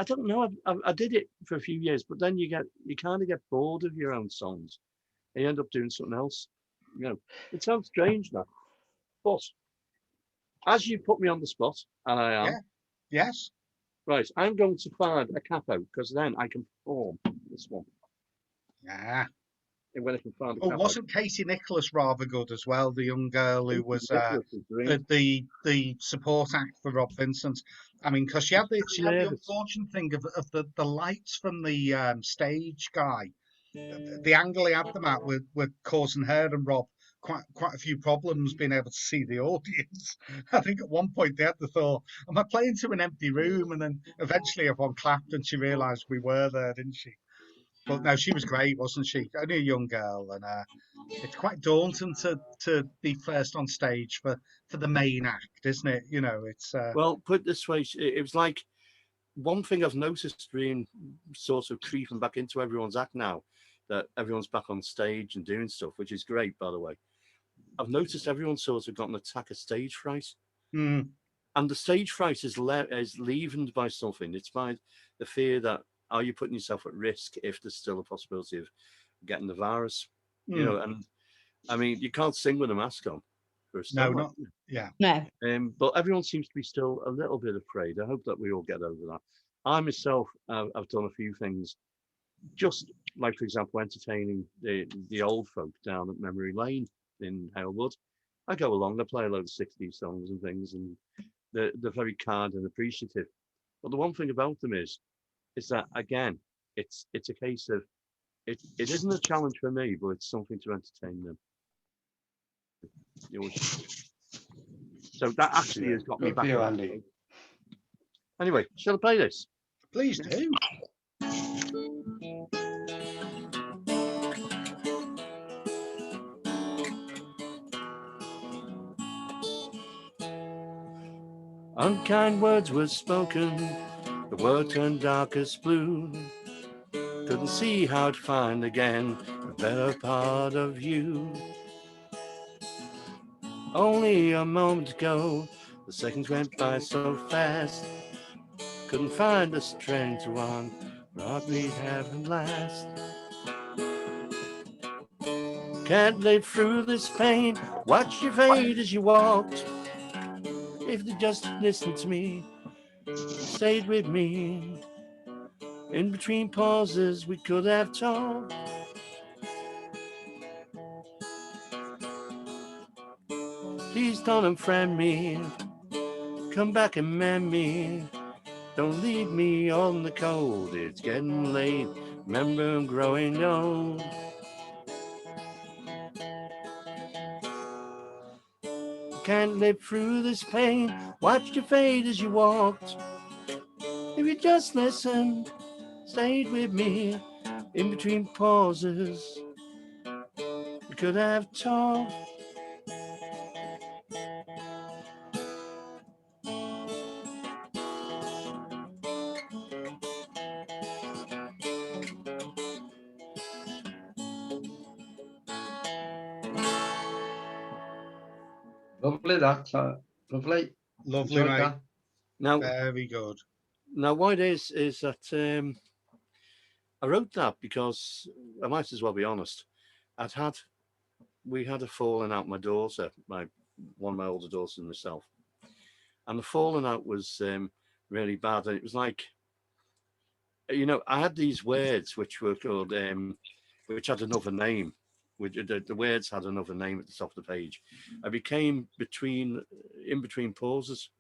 don't know. I did it for a few years, but then you kind of get bored of your own songs, and you end up doing something else. You know, it sounds strange now, but as you put me on the spot, and I am, Yeah. Yes. right, I'm going to find a capo because then I can perform this one. Yeah. And when I can find a Oh, capo. wasn't Katie Nicholas rather good as well? The young girl who was Nicholas is great. the support act for Rob Vincent. I mean, because she had the Nervous. unfortunate thing of the lights from the stage guy. The angle he had them at were causing her and Rob quite a few problems being able to see the audience. I think at one point they had the thought, am I playing to an empty room? And then eventually everyone clapped and she realised we were there, didn't she? But no, she was great, wasn't she? Only a young girl, and it's quite daunting to be first on stage for the main act, isn't it? You know, it's Well, put it this way, it was like one thing I've noticed being sort of creeping back into everyone's act now, that everyone's back on stage and doing stuff, which is great, by the way. I've noticed everyone's sort of got an attack of stage fright. mm, And the stage fright is leavened by something. It's by the fear that, are you putting yourself at risk if there's still a possibility of getting the virus? You know, and I mean, you can't sing with a mask on. for a No, start. not yeah. No. But everyone seems to be still a little bit afraid. I hope that we all get over that. I myself, I've done a few things, just like, for example, entertaining the old folk down at Memory Lane in Halewood. I go along, I play a load of 60s songs and things, and they're very kind and appreciative. But the one thing about them is that, again, it's a case of it isn't a challenge for me, but it's something to entertain them. You know, so that actually has got me Good back for you, on. Andy. Anyway, shall I play this? Please do. Unkind words were spoken, the world turned darkest blue. Couldn't see how to find again a better part of you. Only a moment ago, the seconds went by so fast. Couldn't find the strength to want what we'd have at last. Can't live through this pain, watch your fate as you walked. If they just listened to me, stayed with me. In between pauses, we could have talked. Please don't unfriend me, come back and mend me. Don't leave me on the cold, it's getting late. Remember, I'm growing old. Can't live through this pain, watch your fate as you walked. If you just listened, stayed with me. In between pauses, we could have talked. Lovely that. Lovely. Lovely, Enjoyed mate. that. Now, Very good. what it is that I wrote that because I might as well be honest. We had a falling out, my daughter, one of my older daughters and myself, and the falling out was really bad. And it was like, you know, I had these words which were called, which had another name. Which the words had another name at the top of the page. I became in between pauses,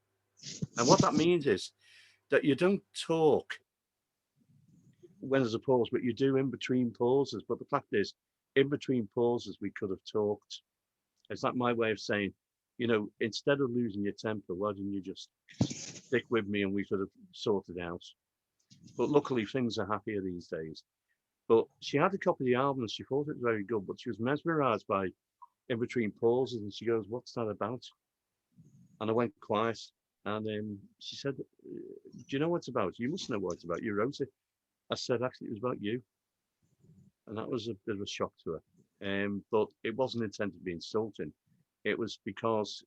and what that means is that you don't talk when there's a pause, but you do in between pauses. But the fact is, in between pauses, we could have talked. It's like my way of saying, you know, instead of losing your temper, why didn't you just stick with me and we could have sorted out? But luckily, things are happier these days. But she had a copy of the album and she thought it was very good, but she was mesmerized by in between pauses. And she goes, "What's that about?" And I went quiet. And she said, "Do you know what it's about? You must know what it's about. You wrote it." I said, "Actually, it was about you." And that was a bit of a shock to her. But it wasn't intended to be insulting. It was because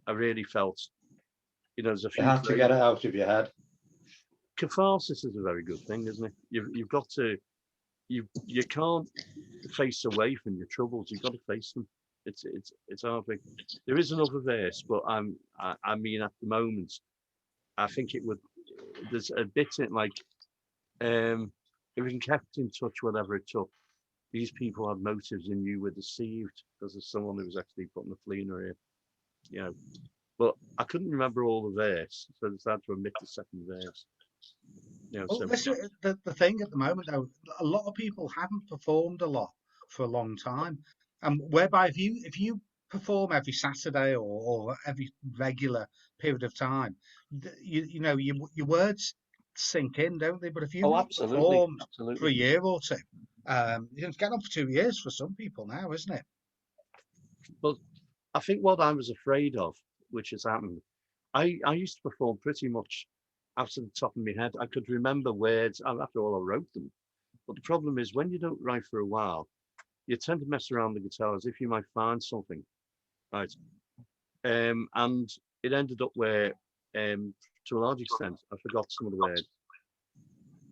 I really felt, you know, there's a few. You had to get it out of your head. Catharsis is a very good thing, isn't it? You've got to. You can't face away from your troubles. You've got to face them. It's hard. There is another verse, but I mean, at the moment, I think it would. There's a bit in like, if we can kept in touch, whatever it took. These people had motives, and you were deceived because of someone who was actually putting a flea in her ear. You know, but I couldn't remember all the verse, so I decided to omit the second verse. You know, Well, the thing at the moment, though, a lot of people haven't performed a lot for a long time, and whereby if you perform every Saturday or every regular period of time, you know your words sink in, don't they? But if you've not performed for a year or two, it's getting on for 2 years for some people now, isn't it? But I think what I was afraid of, which has happened, I used to perform pretty much out of the top of my head. I could remember words. After all, I wrote them. But the problem is when you don't write for a while, you tend to mess around the guitar as if you might find something, right? And it ended up where, to a large extent, I forgot some of the words.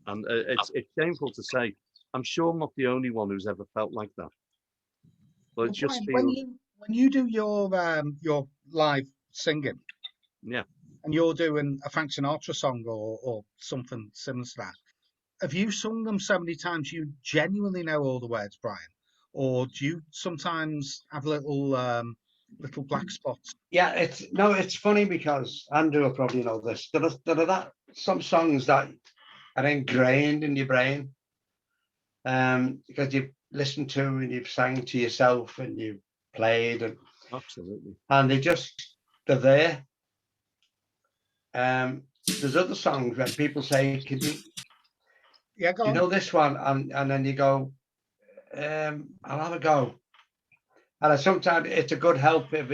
And it's shameful to say. I'm sure I'm not the only one who's ever felt like that. But it just feels. when you do your live singing, Yeah. and you're doing a Frank Sinatra song or something similar to that, have you sung them so many times you genuinely know all the words, Brian? Or do you sometimes have little black spots? Yeah, it's funny because Andrew will probably know this. There are some songs that are ingrained in your brain, because you've listened to and you've sang to yourself and you've played Absolutely. and they're there. There's other songs when people say, "Can you Yeah, go you on. know this one?" And then you go, "I'll have a go." And sometimes it's a good help if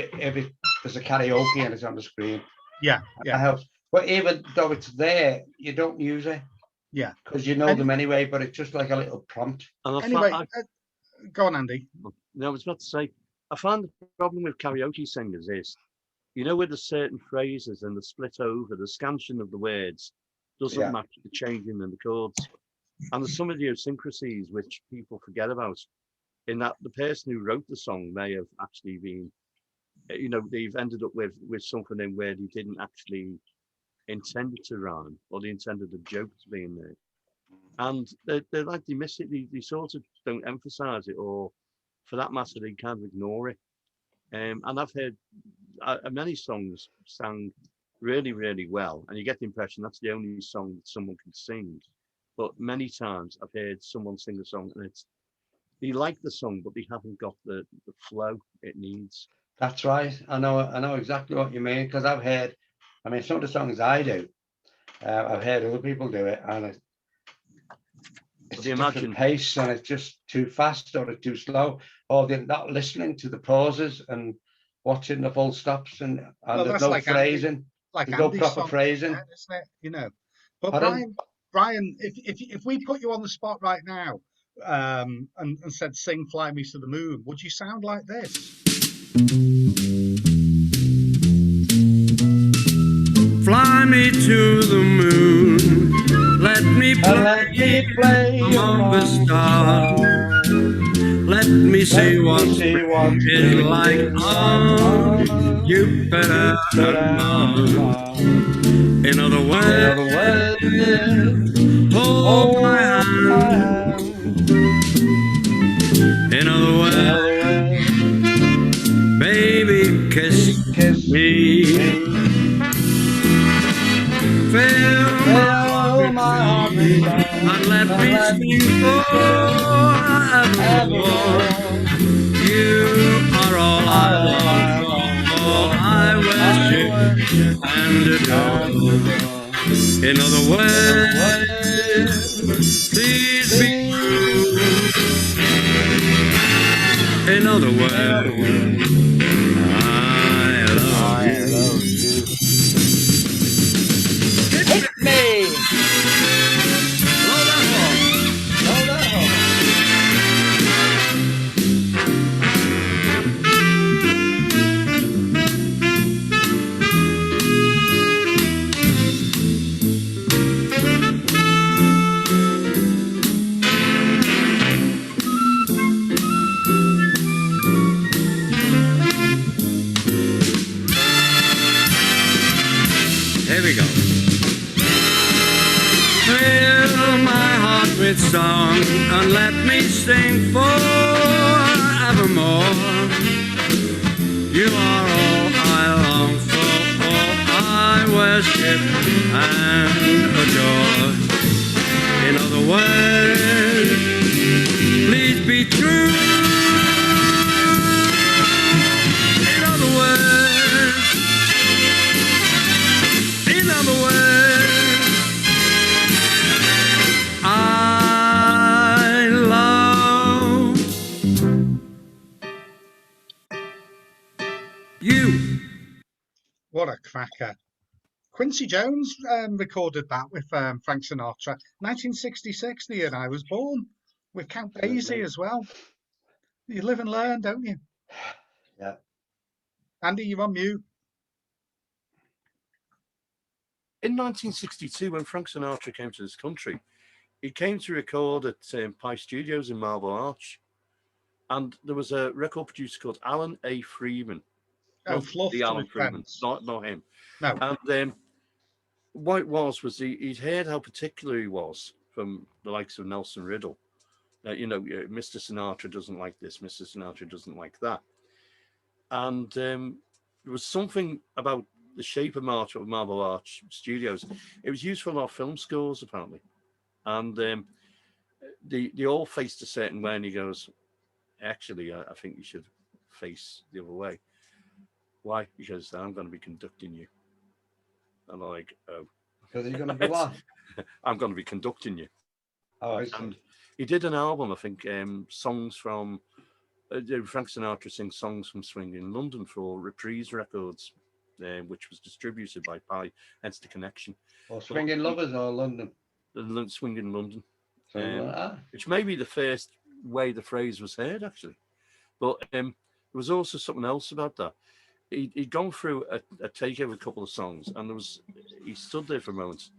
there's a karaoke and it's on the screen. Yeah, That yeah, helps. But even though it's there, you don't use it yeah. because you know Any, them anyway. But it's just like a little prompt. And anyway, go on, Andy. no, I was about to say, I find the problem with karaoke singers is, you know, with the certain phrases and the split over, the scansion of the words doesn't Yeah. match the changing in the chords. And there's some idiosyncrasies which people forget about, in that the person who wrote the song may have actually been, you know, they've ended up with something in where they didn't actually intend it to rhyme, or they intended a joke to be in there. And they're like, they miss it, they sort of don't emphasize it, or for that matter, they kind of ignore it. And I've heard many songs sang really, really well, and you get the impression that's the only song that someone can sing. But many times I've heard someone sing a song and they like the song, but they haven't got the flow it needs. That's right. I know exactly what you mean because I've heard. I mean, some of the songs I do, I've heard other people do it, and it's a different pace, and it's just too fast or it's too slow, or they're not listening to the pauses and watching the full stops, and there's no phrasing, there's no proper phrasing, isn't it? You know. But Brian, if we put you on the spot right now, and said sing "Fly Me to the Moon," would you sound like this? Fly me to the moon, let me play among the stars. Let me see what is like on Jupiter and Mars. In other words, hold my hand. In other words, baby, kiss me. Fill my heart with love and let me sing forevermore. You are all I long for, all I worship and adore. In other words, please be true. In other words, I love you. Hit me! Blow that horn! Blow that Here we go. Fill my heart with song and let me sing forevermore. You are all I long for, all I worship and adore. In other words, please be true. In other words, I love you. What a cracker. Quincy Jones recorded that with Frank Sinatra. 1966, the year I was born, with Count Basie as well. You live and learn, don't you? Yeah. Andy, you're on mute. In 1962, when Frank Sinatra came to this country, he came to record at Pye Studios in Marble Arch. And there was a record producer called Alan A. Freeman. Oh, Not Fluff the to Alan his Freeman, friends. not him. No. And what it was he'd heard how particular he was from the likes of Nelson Riddle. Mr. Sinatra doesn't like this, Mr. Sinatra doesn't like that. And there was something about the shape of Marble Arch Studios. It was used for a lot of film scores, apparently. And they all faced a certain way, and he goes, actually, I think you should face the other way. Why? Because I'm going to be conducting you. And I'm like, oh. Because you're going to be what? I'm going to be conducting you. Oh, I see. And he did an album, I think, songs from Frank Sinatra sings songs from Swing in London for Reprise Records, which was distributed by Pi, hence the connection. Or Swinging Lovers or London? Swing in London, So, which may be the first way the phrase was heard, actually. But there was also something else about that. He'd gone through a take of a couple of songs, and he stood there for a moment,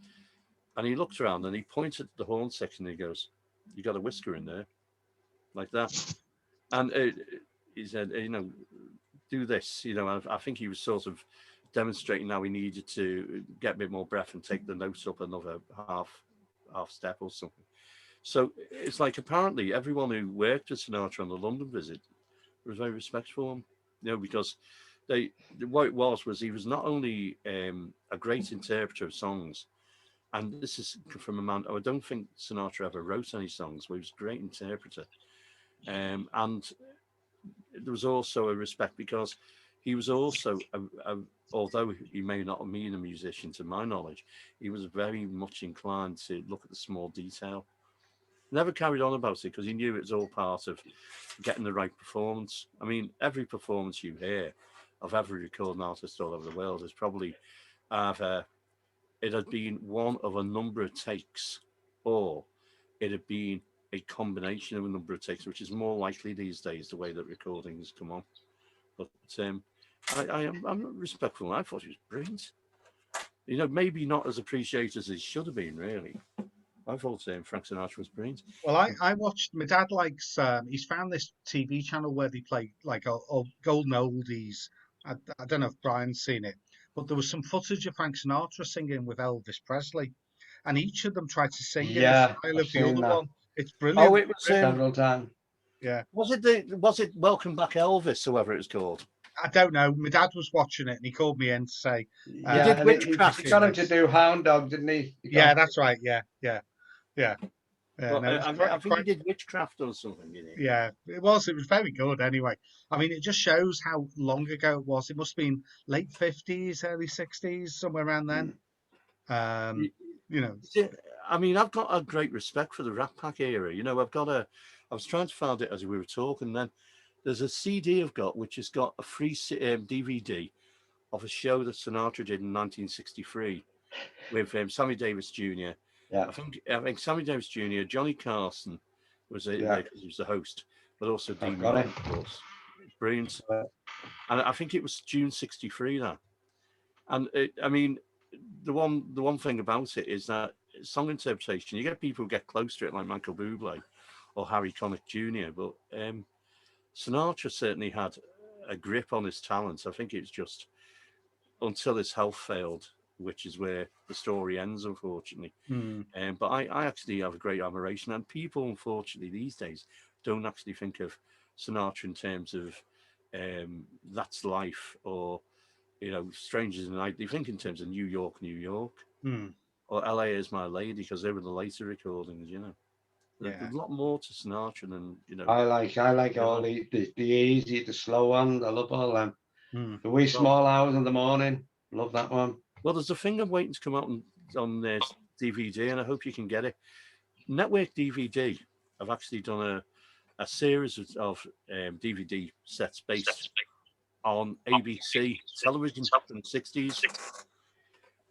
and he looked around and he pointed at the horn section and he goes, "You got a whisker in there," like that. And he said, do this. I think he was sort of demonstrating how he needed to get a bit more breath and take the notes up another half step or something. So it's like apparently everyone who worked with Sinatra on the London visit was very respectful of him, because what it was he was not only a great interpreter of songs, and this is from a man, I don't think Sinatra ever wrote any songs, but he was a great interpreter. And there was also a respect because he was also, although he may not have been a musician to my knowledge, he was very much inclined to look at the small detail. Never carried on about it because he knew it was all part of getting the right performance. I mean, every performance you hear of every recording artist all over the world is probably either it had been one of a number of takes, or it had been a combination of a number of takes, which is more likely these days, the way that recordings come on. But I'm respectful. I thought he was brilliant. Maybe not as appreciated as he should have been, really. I thought Frank Sinatra was brilliant. Well, I watched, my dad likes, he's found this TV channel where they play like old golden oldies. I don't know if Brian's seen it, but there was some footage of Frank Sinatra singing with Elvis Presley, and each of them tried to sing in the Yeah, style I've of the seen other that. one. It's brilliant. Oh, it was several times. Yeah. Was it Welcome Back Elvis, whoever it was called? I don't know. My dad was watching it and he called me in to say, Yeah, did witchcraft. He got him to do Hound Dog, didn't he? yeah, that's right. Yeah. Well, No, I think he did Witchcraft or something, didn't he? Yeah, it was very good anyway. I mean, it just shows how long ago it was. It must have been late 50s, early 60s, somewhere around then. I mean, I've got a great respect for the Rat Pack era. I was trying to find it as we were talking, then there's a CD I've got which has got a free DVD of a show that Sinatra did in 1963 with Sammy Davis Jr. Yeah. I think Sammy Davis Jr., Johnny Carson was he was the host, but also Dean Martin, of course. Brilliant. And I think it was June 63 that. And the one thing about it is that song interpretation, you get people who get close to it like Michael Bublé or Harry Connick Jr., but Sinatra certainly had a grip on his talent. I think it's just until his health failed, which is where the story ends, unfortunately. But I actually have a great admiration, and people, unfortunately, these days don't actually think of Sinatra in terms of That's Life or, Strangers in the Night. They think in terms of New York, or LA Is My Lady, because they were the later recordings, There's a lot more to Sinatra than, I like all the easy, the slow ones. I love all them. The wee small hours in the morning. Love that one. Well, there's a thing I'm waiting to come out on this DVD, and I hope you can get it. Network DVD have actually done a series of DVD sets based on ABC television from the 60s.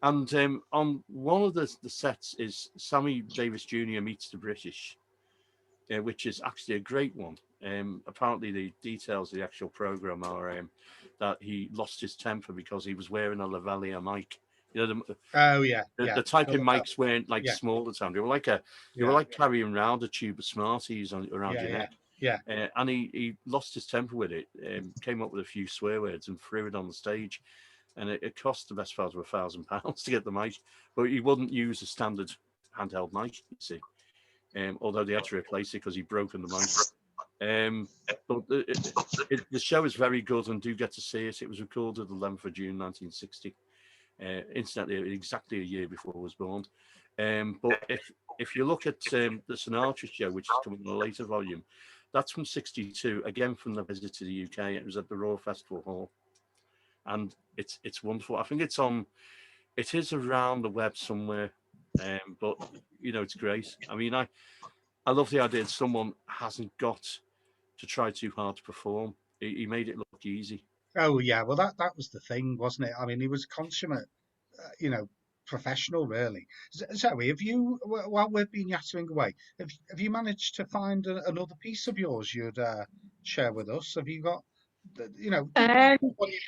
And on one of the sets is Sammy Davis Jr. Meets the British, which is actually a great one. Apparently, the details of the actual program are that he lost his temper because he was wearing a lavalier mic. The type of mics weren't like small at the time. They were like carrying around a tube of Smarties around your neck. Yeah. And he lost his temper with it, came up with a few swear words and threw it on the stage. And it cost the best part of £1,000 to get the mic, but he wouldn't use a standard handheld mic, you see. Although they had to replace it because he'd broken the mic. But the show is very good, and do get to see it. It was recorded the 11th of June 1960. Incidentally, exactly a year before I was born. But if you look at the Sinatra show, which is coming in a later volume, that's from '62, again from the visit to the UK. It was at the Royal Festival Hall, and it's wonderful. I think it is around the web somewhere, but it's great. I mean, I love the idea that someone hasn't got to try too hard to perform. He made it look easy. Oh yeah, well that was the thing, wasn't it? I mean, he was consummate, professional, really. Zoe, have you, while we've been yattering away, have you managed to find another piece of yours you'd share with us? Have you got, what you've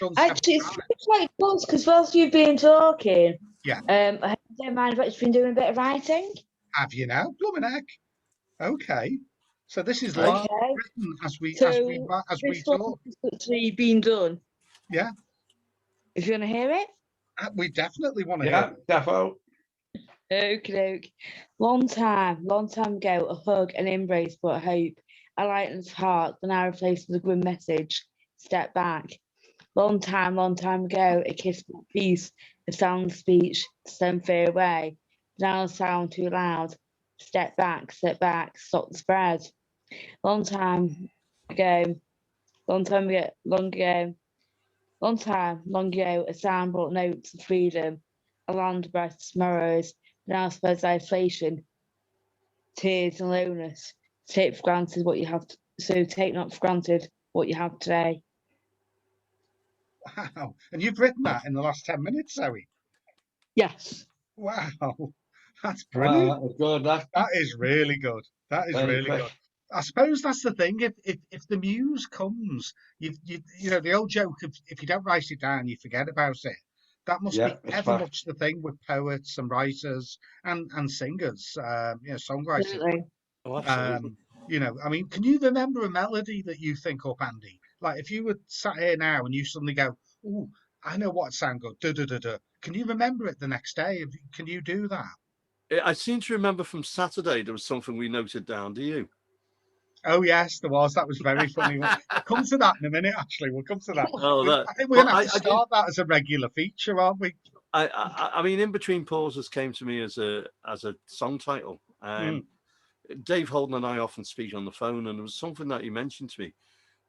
done Actually, it's several times? quite close because whilst you've been talking, Yeah. I don't mind if I've actually been doing a bit of writing. Have you now? Blooming heck. Okay. So this is Okay. live written as we This talk. one has actually been done. Yeah. If you want to hear it. We definitely want to Yeah, hear. defo. Okie long time ago, a hug, an embrace brought hope, a lightness of heart, the now replaced with a grim message. Step back. Long time ago, a kiss brought peace, a sound of speech to send fear away. Now a sound too loud. Step back, stop the spread. Long ago, a sound brought notes of freedom, a land breaths morrows, now spreads isolation, tears and loneliness. Take for granted what you have, so take not for granted what you have today. Wow. And you've written that in the last 10 minutes, Zoe? Yes. Wow. That's brilliant. That was good. That is really good. That is Very really quick. good. I suppose that's the thing. If the muse comes, you know the old joke of if you don't write it down, you forget about it. That must Yeah, be it's ever fact. much the thing with poets and writers and singers, songwriters. Absolutely. Oh, absolutely. I mean, can you remember a melody that you think up, Andy? Like if you were sat here now and you suddenly go, "Oh, I know what sound good." Da da da da. Can you remember it the next day? Can you do that? I seem to remember from Saturday there was something we noted down. Do you? Oh yes, there was. That was very funny. We'll come to that in a minute. Actually, we'll come to that. Oh, I think we're gonna have to start that as a regular feature, aren't we? I mean, In Between Pauses came to me as a song title. Dave Holden and I often speak on the phone, and there was something that he mentioned to me,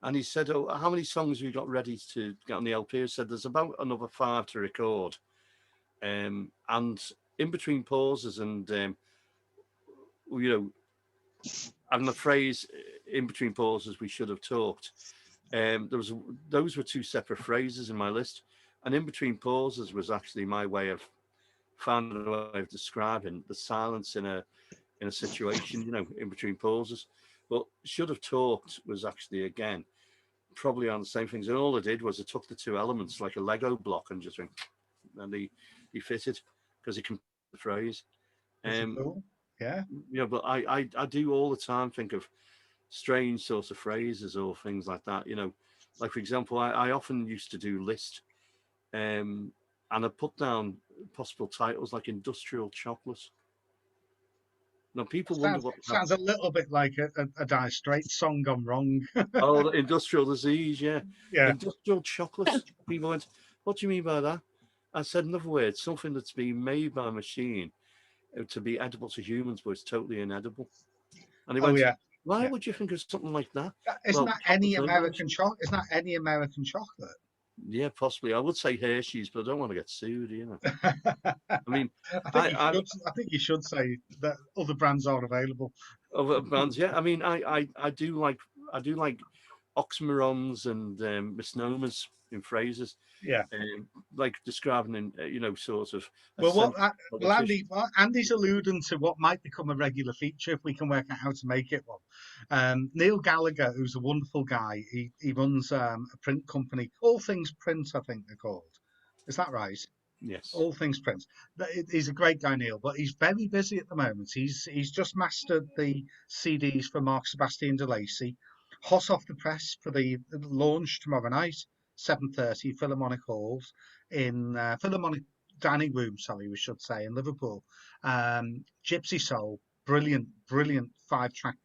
and he said, "Oh, how many songs have you got ready to get on the LP?" I said, "There's about another 5 to record." And In Between Pauses, and and the phrase "in between pauses we should have talked." Those were 2 separate phrases in my list, and In Between Pauses was actually my way of finding a way of describing the silence in a situation, in between pauses. But should have talked was actually again probably on the same things, and all I did was I took the 2 elements like a Lego block and just went, and he fitted because he can the phrase. Cool. Yeah. But I do all the time think of strange sorts of phrases or things like that. Like for example, I often used to do list, and I put down possible titles like industrial chocolate. Now people wonder what sounds a little bit like a Dire Straits song gone wrong. Oh, the industrial disease, yeah. Yeah. Industrial chocolate. People went, "What do you mean by that?" I said, in other words, something that's been made by a machine to be edible to humans, but it's totally inedible. And he went, "Why would you think of something like that?" Isn't that any American chocolate? Isn't that any American chocolate? Yeah, possibly. I would say Hershey's, but I don't want to get sued, I mean, I think you should say that other brands are available. Other brands, yeah. I mean, I do like oxymorons and misnomers in phrases. Yeah. Like describing in sort of. Well, Andy's alluding to what might become a regular feature if we can work out how to make it one. Neil Gallagher, who's a wonderful guy, he runs a print company, All Things Print, I think they're called. Is that right? Yes. All Things Print. He's a great guy, Neil, but he's very busy at the moment. He's just mastered the CDs for Mark Sebastian de Lacy, hot off the press for the launch tomorrow night, 7:30, Philharmonic Halls in Philharmonic Dining Room, sorry, we should say, in Liverpool. Gypsy Soul, brilliant, brilliant 5-track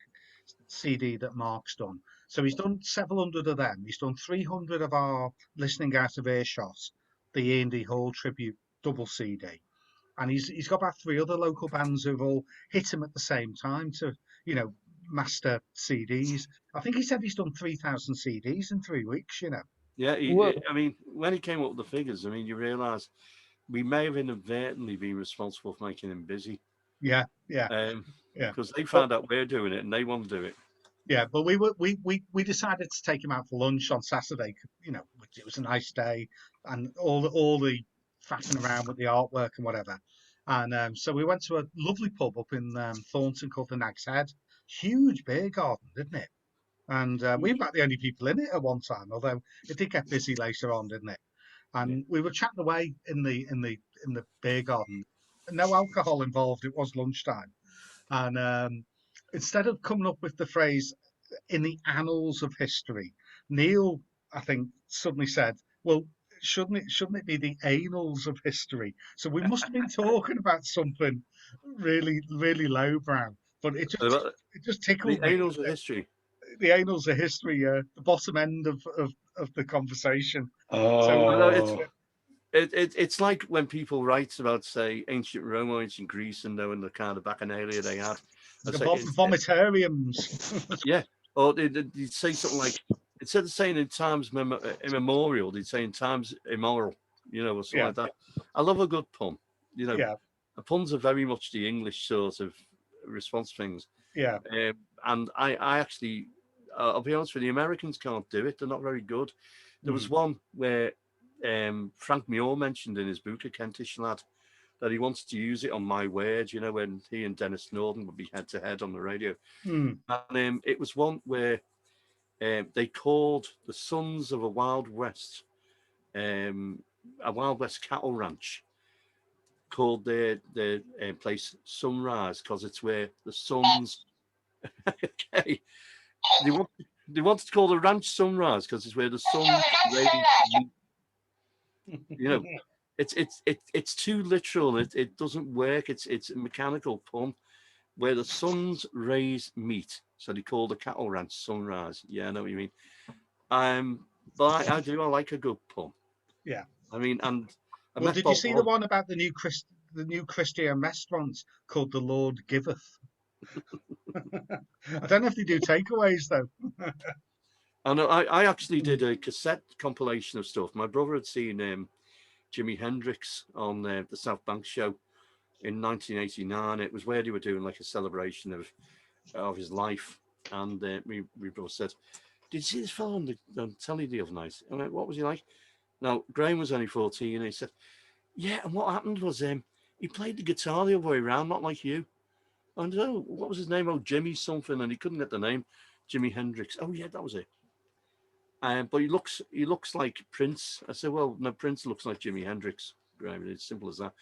CD that Mark's done. So he's done several hundred of them. He's done 300 of our Listening Out of Earshot, the Ian D. Hall tribute double CD. And he's got about 3 other local bands who've all hit him at the same time to, you know, master CDs. I think he said he's done 3,000 CDs in 3 weeks, you know. Yeah, Whoa. I mean, when he came up with the figures, I mean, you realise we may have inadvertently been responsible for making him busy. Yeah, yeah, yeah. Because they found out we're doing it and they want to do it. Yeah, but we decided to take him out for lunch on Saturday. You know, it was a nice day, and all the faffing around with the artwork and whatever. And so we went to a lovely pub up in Thornton called the Nag's Head. Huge beer garden, didn't it? And we were about the only people in it at one time, although it did get busy later on, didn't it? And we were chatting away in the beer garden. No alcohol involved. It was lunchtime, and instead of coming up with the phrase "in the annals of history," Neil, I think, suddenly said, "Well, shouldn't it be the annals of history?" So we must have been talking about something really, really lowbrow. But it just tickled the me. annals of history. The annals of history, the bottom end of the conversation. Oh, It's like when people write about, say, ancient Rome or ancient Greece and knowing the kind of bacchanalia they had. The vomitariums. Yeah, or they'd say something like, instead of saying in times immemorial, they'd say in times immoral, you know, or something like that. I love a good pun. You know, Yeah, puns are very much the English sort of response things. yeah. And I actually, I'll be honest with you, the Americans can't do it. They're not very good. There was one where Frank Muir mentioned in his book, A Kentish Lad, that he wanted to use it on My Word, you know, when he and Dennis Norden would be head to head on the radio. Mm. And it was one where they called the sons of a Wild West cattle ranch, called their place Sunrise, because it's where the sons. Okay, they wanted to call the ranch Sunrise because it's where the sun rays meet. You know, it's too literal. It doesn't work. It's a mechanical pun where the sun's rays meet. So they call the cattle ranch Sunrise. Yeah, I know what you mean. But I like a good pun. Yeah. I mean, and well, did you see the one about the new Christian restaurant called the Lord Giveth? I don't know if they do takeaways though. I know. I actually did a cassette compilation of stuff. My brother had seen Jimi Hendrix on the South Bank show in 1989. It was where they were doing like a celebration of his life, and we both said, "Did you see this fellow on telly the other night?" I went, "What was he like?" Now Graham was only 14, and he said, "Yeah, and what happened was he played the guitar the other way around, not like you." And what was his name? Oh, Jimmy something, and he couldn't get the name. Jimi Hendrix. Oh yeah, that was it. But he looks like Prince. I said, well, no, Prince looks like Jimi Hendrix. Graham, it's simple as that.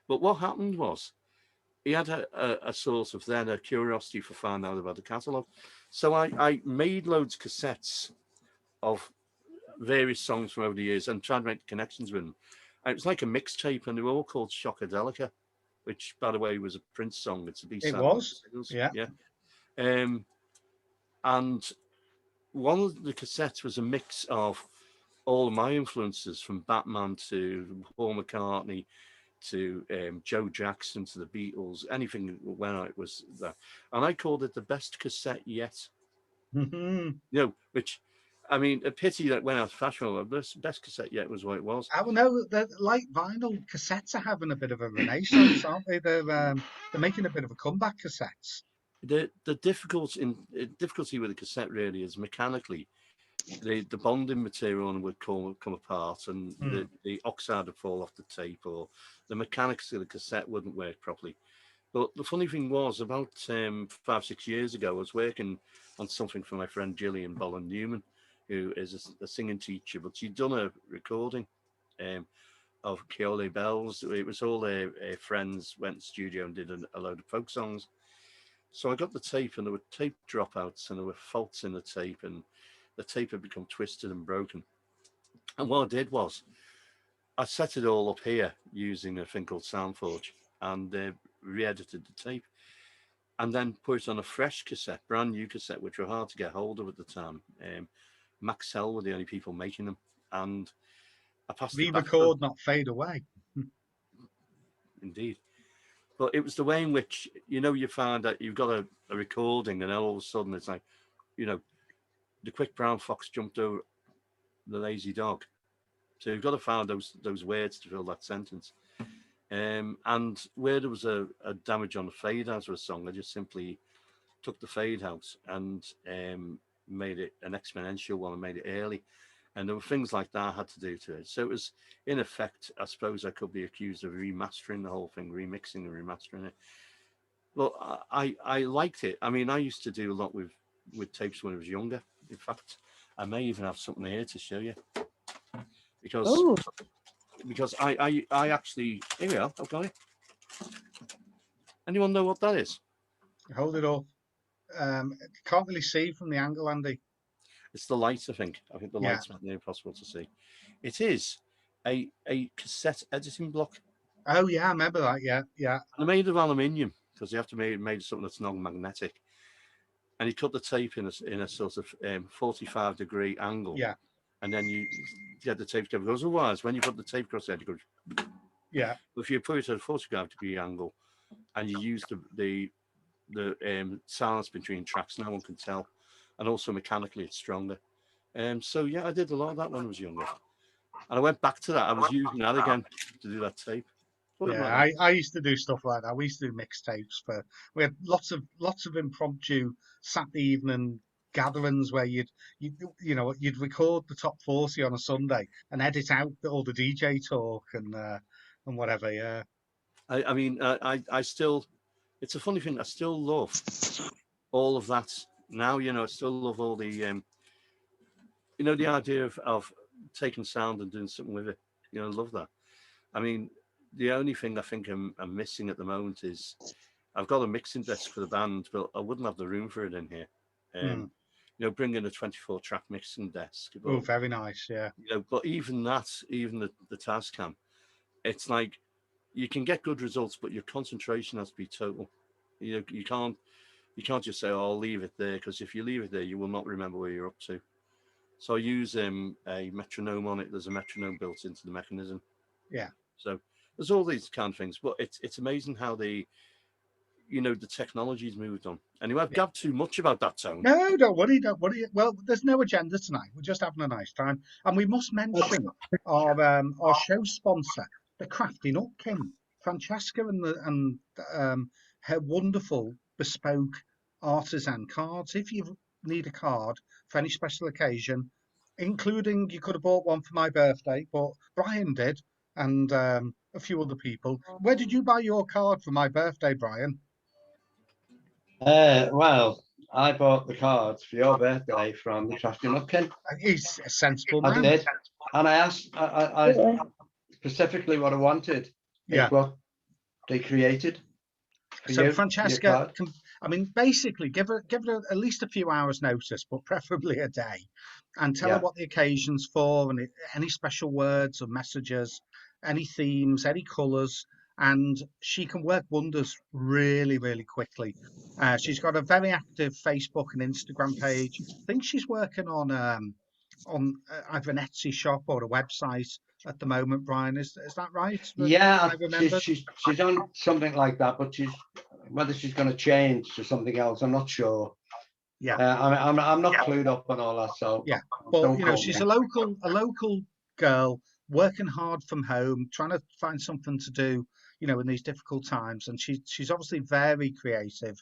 But what happened was he had a sort of then a curiosity for finding out about the catalogue. So I made loads of cassettes of various songs from over the years and tried to make connections with them. And it was like a mixtape, and they were all called Shockadelica, which, by the way, was a Prince song. It's a B-side. It was, yeah. And one of the cassettes was a mix of all of my influences, from Batman to Paul McCartney to Joe Jackson to the Beatles, anything when it was there. And I called it the best cassette yet. Mm-hmm. You know, which, I mean, a pity that went out of fashion. The best cassette yet was what it was. I know that, like vinyl, cassettes are having a bit of a renaissance, aren't they? They're making a bit of a comeback, cassettes. The difficulty with the cassette really is mechanically, the bonding material would come apart, and the oxide would fall off the tape, or the mechanics of the cassette wouldn't work properly. But the funny thing was, about 5-6 years ago, I was working on something for my friend Gillian Bolland Newman, who is a singing teacher, but she'd done a recording of Keole Bells. It was all their friends went to the studio and did a load of folk songs. So I got the tape, and there were tape dropouts, and there were faults in the tape, and the tape had become twisted and broken. And what I did was, I set it all up here using a thing called SoundForge, and re-edited the tape, and then put it on a fresh cassette, brand new cassette, which were hard to get hold of at the time. Maxell were the only people making them, and I passed it back to them. Re-record, not fade away. Indeed. But it was the way in which, you find that you've got a recording, and all of a sudden it's like, the quick brown fox jumped over the lazy dog. So you've got to find those words to fill that sentence. And where there was a damage on the fade out of a song, I just simply took the fade out and made it an exponential one and made it early. And there were things like that I had to do to it. So it was, in effect, I suppose I could be accused of remastering the whole thing, remixing and remastering it. Well, I liked it. I mean, I used to do a lot with tapes when I was younger. In fact, I may even have something here to show you. Because I actually, here we are, I've got it. Anyone know what that is? Hold it up. Can't really see from the angle, Andy. It's the light, I think. I think the light's not near impossible to see. It is a cassette editing block. Oh yeah, I remember that. Yeah. And they're made of aluminium because you have to make something that's non-magnetic. And you cut the tape in a sort of 45-degree angle. Yeah. And then you get the tape together. Because otherwise, when you put the tape across there, it goes. Yeah. If you put it at a 45-degree angle, and you use the silence between tracks, no one can tell. And also mechanically, it's stronger. So yeah, I did a lot of that when I was younger. And I went back to that. I was using that again to do that tape. Yeah, I used to do stuff like that. We used to do mixtapes we had lots of impromptu Saturday evening gatherings where you'd record the top 40 on a Sunday and edit out all the DJ talk and whatever. Yeah. I mean, I still, it's a funny thing. I still love all of that now. I still love all the, the idea of taking sound and doing something with it. I love that. I mean, the only thing I think I'm missing at the moment is I've got a mixing desk for the band, but I wouldn't have the room for it in here. Bring in a 24-track mixing desk. Oh, very nice, yeah. But even that, even the Tascam, it's like you can get good results, but your concentration has to be total. You can't just say, "Oh, I'll leave it there," because if you leave it there, you will not remember where you're up to. So I use a metronome on it. There's a metronome built into the mechanism. Yeah. So there's all these kind of things, but it's amazing how the technology's moved on. Anyway, I've gabbed too much about that, Tone. No, don't worry. Well, there's no agenda tonight. We're just having a nice time, and we must mention our show sponsor, the Crafty Nut King, Francesca, and her wonderful bespoke artisan cards. If you need a card for any special occasion, including you could have bought one for my birthday, but Brian did, and a few other people. Where did you buy your card for my birthday, Brian? Well, I bought the cards for your birthday from the Crafty Nut King. He's a sensible man. I did, and I asked I specifically what I wanted. Yeah. What they created. So Francesca, basically give her at least a few hours notice, but preferably a day, and tell her what the occasion's for and any special words or messages, any themes, any colours, and she can work wonders really, really quickly. She's got a very active Facebook and Instagram page. I think she's working on either an Etsy shop or a website at the moment. Brian, is that right? Yeah, she's on something like that, but whether she's going to change to something else, I'm not sure. Yeah, I'm not clued up on all that. So yeah, well, she's a local girl working hard from home, trying to find something to do, in these difficult times, and she's obviously very creative.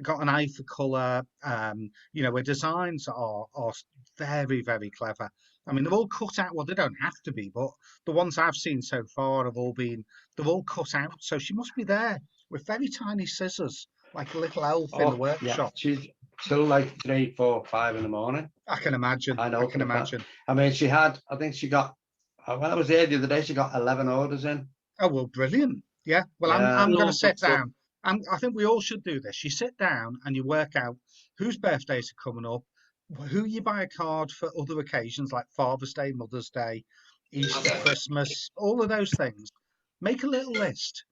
Got an eye for colour. Her designs are very, very clever. I mean, they're all cut out. Well, they don't have to be, but the ones I've seen so far they're all cut out. So she must be there with very tiny scissors, like a little elf in the workshop. Yeah. She's still like 3, 4, 5 in the morning. I can imagine. I can imagine. I mean, I think she got, when I was there the other day, she got 11 orders in. Oh, well, brilliant. Yeah. Well, I'm going to sit down And I think we all should do this. You sit down and you work out whose birthdays are coming up, who you buy a card for other occasions like Father's Day, Mother's Day, Easter, Christmas, all of those things. Make a little list.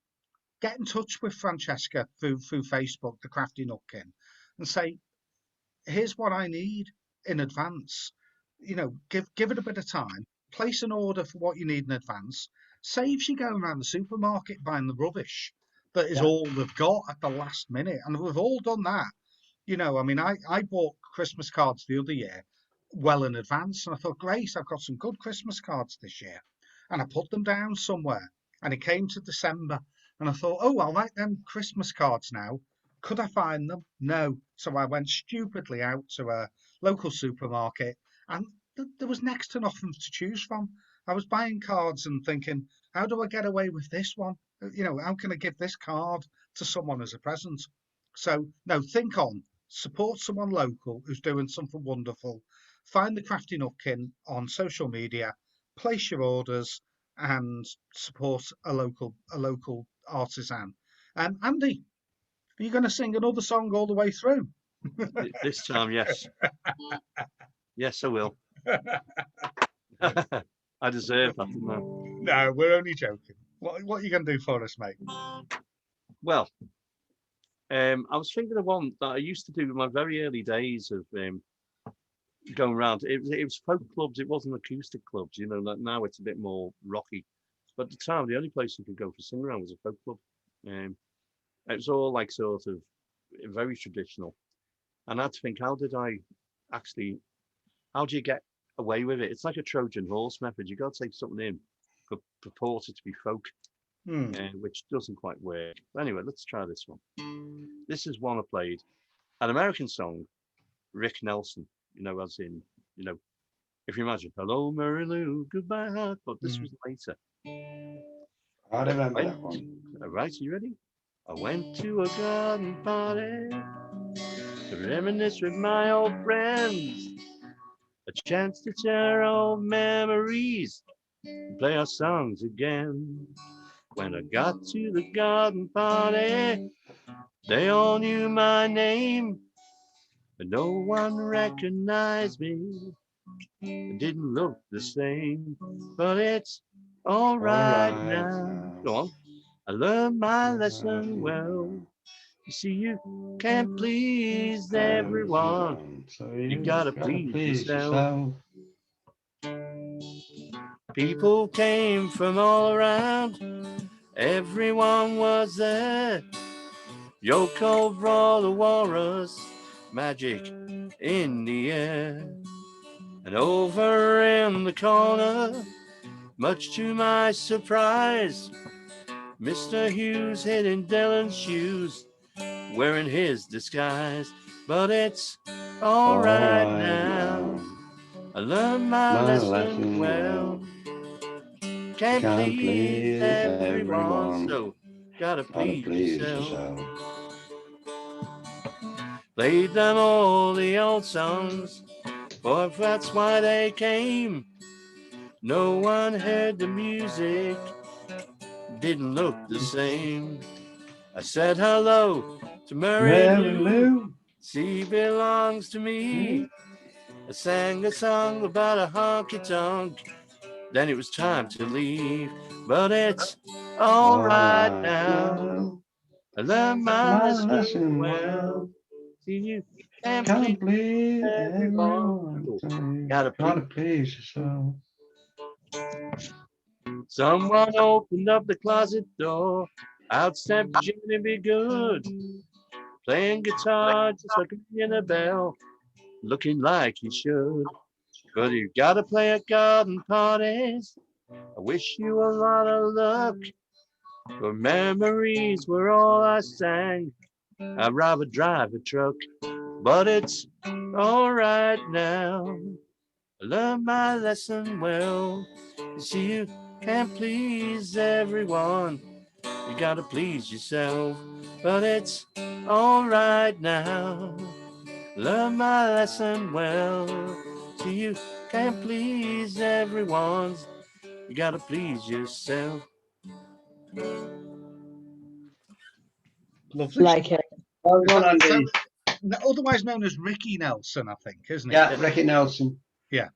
Get in touch with Francesca through Facebook, the Crafty Nutkin, and say, here's what I need in advance. You know, give it a bit of time. Place an order for what you need in advance. Saves you going around the supermarket buying the rubbish that is all they've got at the last minute. And we've all done that. You know, I mean, I bought Christmas cards the other year well in advance, and I thought, great, I've got some good Christmas cards this year. And I put them down somewhere, and it came to December, and I thought, oh, I'll like them Christmas cards now. Could I find them? No. So I went stupidly out to a local supermarket, and there was next to nothing to choose from. I was buying cards and thinking, how do I get away with this one? You know, how can I give this card to someone as a present? So, no, think on. Support someone local who's doing something wonderful. Find the Crafty Nutkin on social media, place your orders, and support a local artisan. Andy, are you going to sing another song all the way through? This time, yes. Yes, I will. I deserve that, didn't I? No, we're only joking. What are you going to do for us, mate? Well, I was thinking of one that I used to do in my very early days of going around. It was folk clubs. It wasn't acoustic clubs. You know, like now it's a bit more rocky. But at the time, the only place you could go for sing around was a folk club. It was all like sort of very traditional. And I had to think, how do you get away with it? It's like a Trojan horse method. You got to take something in, purport it to be folk, which doesn't quite work. But anyway, let's try this one. This is one I played, an American song, Rick Nelson, you know, as in, you know, if you imagine, hello, Mary Lou, goodbye, heart, but this was later. I remember that one. All right, you ready? I went to a garden party to reminisce with my old friends, a chance to share old memories and play our songs again. When I got to the garden party, they all knew my name, but no one recognized me. It didn't look the same, but it's all right now. Go on. I learned my lesson well. You see, you can't please everyone. So You gotta please yourself. People came from all around. Everyone was there. Yoko brought the walrus, magic in the air. And over in the corner, much to my surprise, Mr. Hughes hid in Dylan's shoes, wearing his disguise. But it's all right now. I learned my lesson well. Can't please everyone, so gotta please yourself. Played them all the old songs, for if that's why they came. No one heard the music, didn't look the same. I said hello to Mary Lou, she belongs to me. I sang a song about a honky-tonk, then it was time to leave. But it's all right now. I learned my lesson well. See, you can't please everyone. Gotta please yourself. Someone opened up the closet door. Out stepped Jimmy Be Good, playing guitar just like ringing a bell, looking like he should. But you gotta play at garden parties. I wish you a lot of luck. Your memories were all I sang. I'd rather drive a truck, but it's all right now. I learned my lesson well. You see, you can't please everyone. You gotta please yourself, but it's all right now. Learn my lesson well. See, you can't please everyone. You gotta please yourself. Lovely. Like it. Well done, So, Andy. otherwise known as Ricky Nelson, I think, isn't he? Yeah, Ricky Nelson.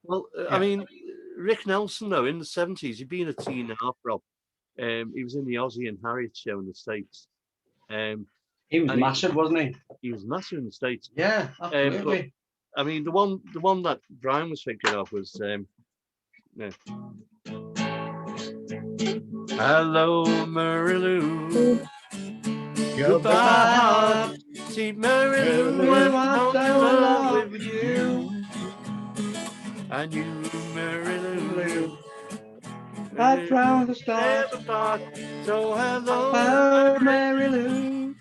Well, Yeah. I mean, Rick Nelson, though, in the 70s, he'd been a teen and a half, Rob. He was in the Ozzy and Harriet show in the States. He was And massive, wasn't he? he was massive in the States. Yeah, absolutely. I mean, the one that Brian was thinking of was, yeah. Hello, Mary Lou. Goodbye, see Mary Lou, I'm in love with you. And you, Mary Lou. I'd round the stars. So hello, Oh, Mary Lou.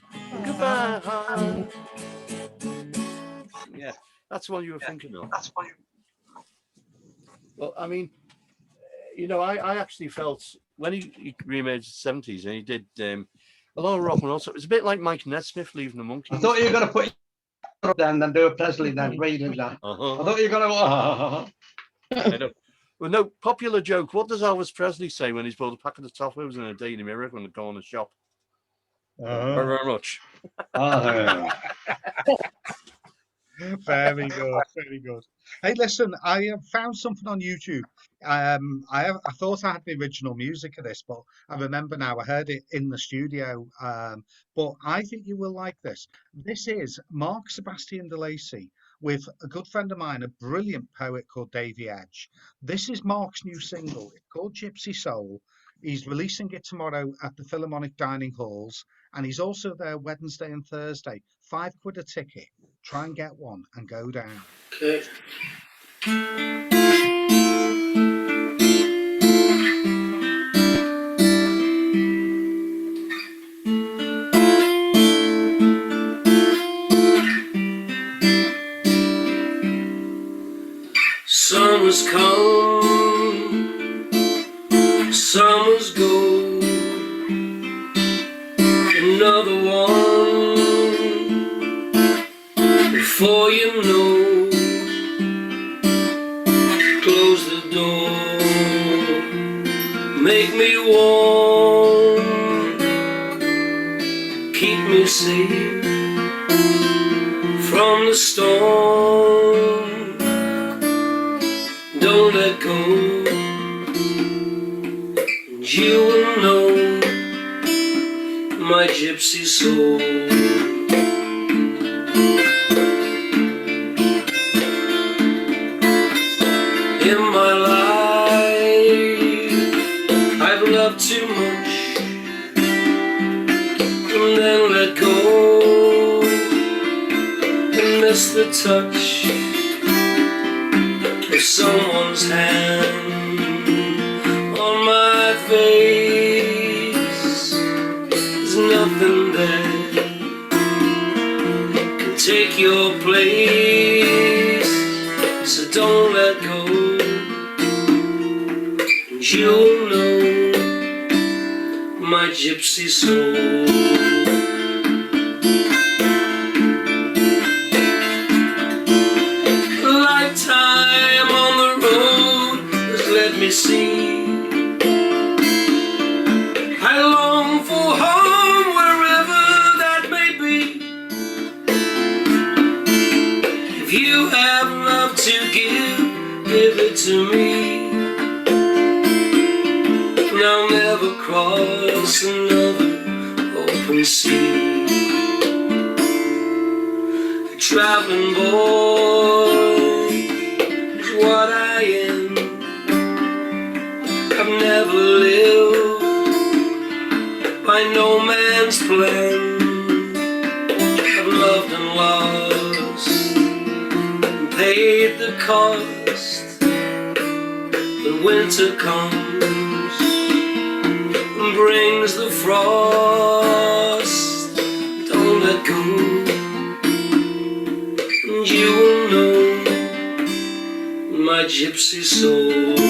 goodbye. Yeah, that's what you were thinking of. That's why. Well, I mean, you know, I actually felt when he remade the 70s and he did a lot of rock and roll. So it was a bit like Mike Nesmith leaving the Monkees. I thought you were going to put it up then and do a Presley then, reading that. I thought you were going to. I know. Well, no, popular joke. What does Elvis Presley say when he's bought a pack of the Toffees in a Daily Mirror when they go on the shop? Very much. Very good, very good. Hey, listen, I have found something on YouTube. I thought I had the original music of this, but I remember now I heard it in the studio. But I think you will like this. This is Mark Sebastian de Lacy with a good friend of mine, a brilliant poet called Davy Edge. This is Mark's new single. It's called Gypsy Soul. He's releasing it tomorrow at the Philharmonic Dining Halls, and he's also there Wednesday and Thursday. £5 a ticket. Try and get one and go down. Okay. Summer's come, summer's go, another one, before you know, close the door, make me warm, keep me safe from the storm. Don't let go, and you will know my gypsy soul. In my life, I've loved too much, and then let go, and miss the touch of someone's hand on my face. There's nothing there can take your place, so don't let go, and you'll know my gypsy soul. Lifetime on the road has let me see. I long for home wherever that may be. If you have love to give it to me. And I'll never cross another open sea. A traveling boy is what I am. I've never lived by no man's plan. I've loved and lost and paid the cost. When winter comes and brings the frost, don't let go, and you will know my gypsy soul.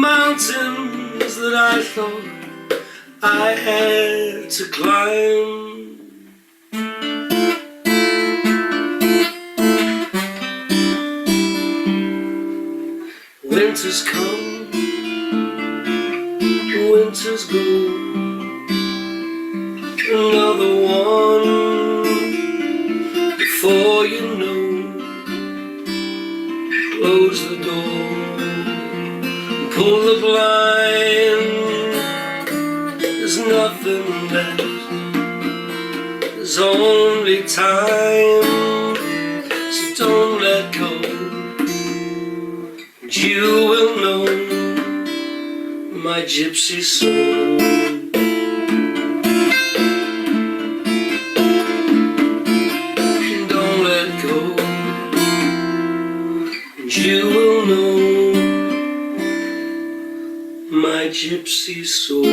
mountains that I thought I had to climb. Winters come, winters go, another one before you know. Close the door, pull the blind. There's nothing left, there's only time. So don't let go, and you will know my gypsy soul. Don't let go, you will know my gypsy soul.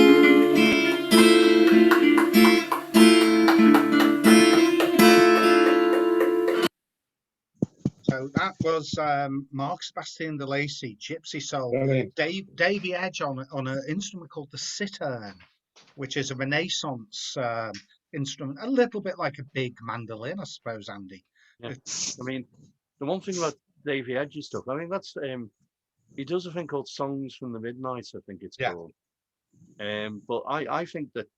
So that was Mark Sebastian de Lacy, Gypsy Soul. Brilliant. Davy Edge on an instrument called the cittern, which is a Renaissance instrument, a little bit like a big mandolin, I suppose, Andy. Yeah. I mean, the one thing about Davy Edge's stuff, I mean, that's he does a thing called Songs from the Midnight, I think it's called. But I think that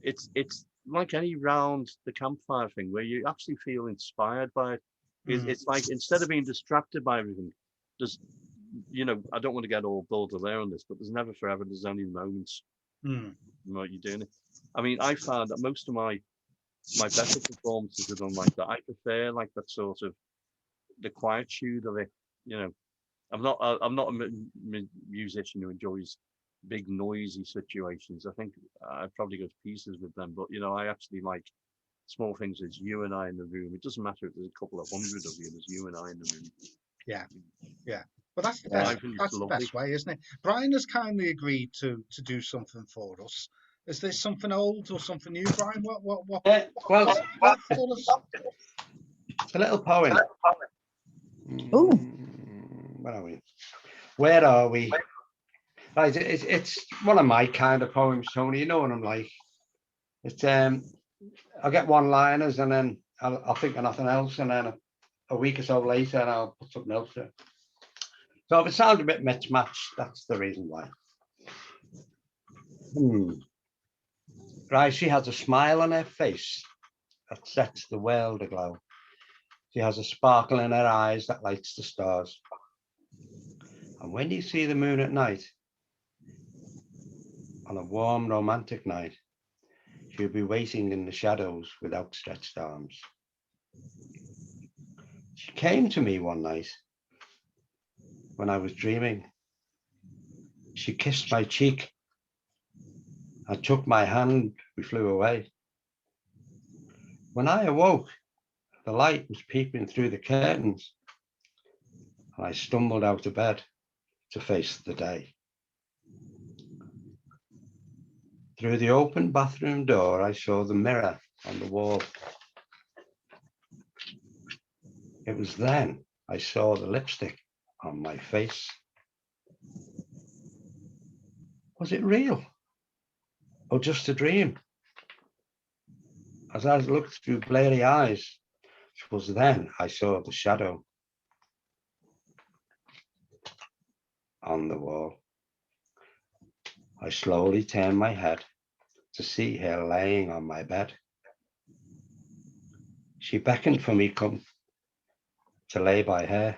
it's like any round the campfire thing where you actually feel inspired by it. It's like, instead of being distracted by everything, there's, you know, I don't want to get all Baudelaire on this, but there's never forever, there's only moments what you're doing it. I mean, I found that most of my better performances are done like that. I prefer like that sort of the quietude of it. You know, I'm not a musician who enjoys big noisy situations. I think I probably go to pieces with them, but you know, I actually like small things. As you and I in the room. It doesn't matter if there's a couple of hundred of you. There's you and I in the room. Yeah. Well, that's the best. That's the best way, isn't it? Brian has kindly agreed to do something for us. Is this something old or something new, Brian? What Well, for us? a little poem. Ooh. Where are we? Right, it's one of my kind of poems, Tony. You know what I'm like. It's I'll get one-liners and then I'll think of nothing else, and then a week or so later, and I'll put something else in. So if it sounds a bit mismatched, that's the reason why. Right, she has a smile on her face that sets the world aglow. She has a sparkle in her eyes that lights the stars. And when you see the moon at night, on a warm romantic night, she'll be waiting in the shadows with outstretched arms. She came to me one night when I was dreaming. She kissed my cheek. I took my hand, we flew away. When I awoke, the light was peeping through the curtains, and I stumbled out of bed to face the day. Through the open bathroom door, I saw the mirror on the wall. It was then I saw the lipstick on my face. Was it real or just a dream? As I looked through blurry eyes, it was then I saw the shadow on the wall. I slowly turned my head to see her laying on my bed. She beckoned for me come to lay by her.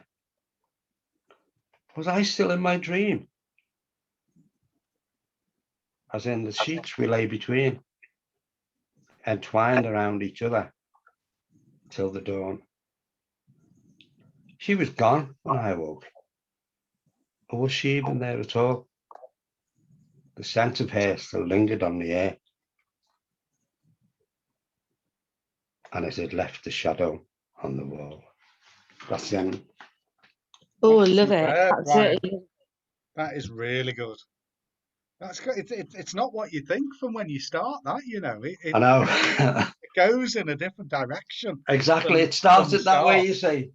Was I still in my dream? As in the sheets we lay between, entwined around each other till the dawn. She was gone when I awoke. Or was she even there at all? The scent of her still lingered on the air, and it had left a shadow on the wall. That's the end. Oh, I love it. Superb, Absolutely. That is really good. That's good. It's not what you think from when you start that, you know. I know. It goes in a different direction. Exactly. It started that way, you see.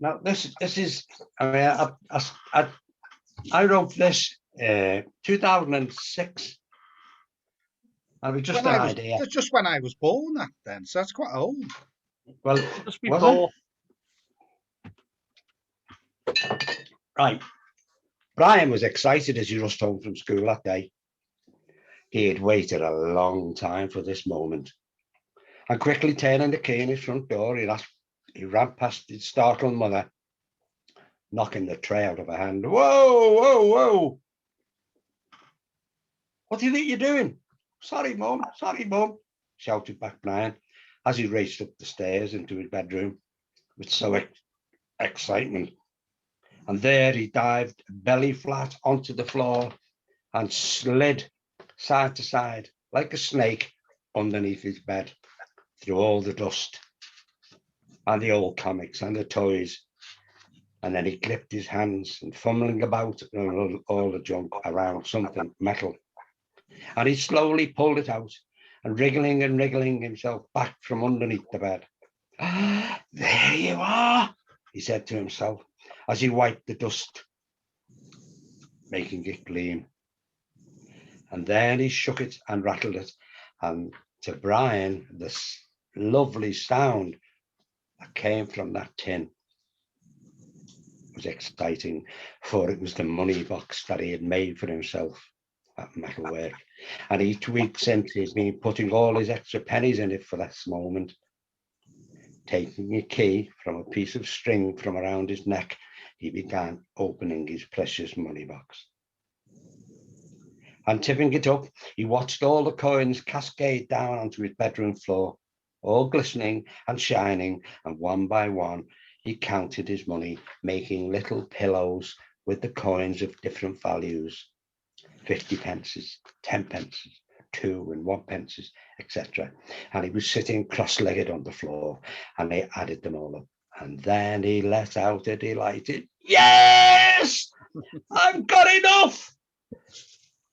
Now this is, I mean, I wrote this 2006. And it was just When an I was idea. that's just when I was born, that then, so that's quite old. Well, Just was before. it? Right. Brian was excited as he rushed home from school that day. He had waited a long time for this moment. And quickly turning the key in his front door, he ran past his startled mother, knocking the tray out of her hand. Whoa, whoa, whoa. What do you think you're doing? Sorry, Mum, shouted back Brian as he raced up the stairs into his bedroom with so excitement. And there he dived belly flat onto the floor and slid side to side like a snake underneath his bed through all the dust and the old comics and the toys. And then he clipped his hands and fumbling about all the junk around something metal. And he slowly pulled it out and wriggling himself back from underneath the bed. Ah, there you are, he said to himself as he wiped the dust, making it gleam. And then he shook it and rattled it. And to Brian, this lovely sound that came from that tin was exciting, for it was the money box that he had made for himself at metalwork. And each week since, he's been putting all his extra pennies in it for this moment. Taking a key from a piece of string from around his neck, he began opening his precious money box. And tipping it up, he watched all the coins cascade down onto his bedroom floor, all glistening and shining, and one by one, he counted his money, making little pillows with the coins of different values, 50 pences, 10 pences, 2 and 1 pences, etc. And he was sitting cross-legged on the floor, and he added them all up. And then he let out a delighted, "Yes! I've got enough!"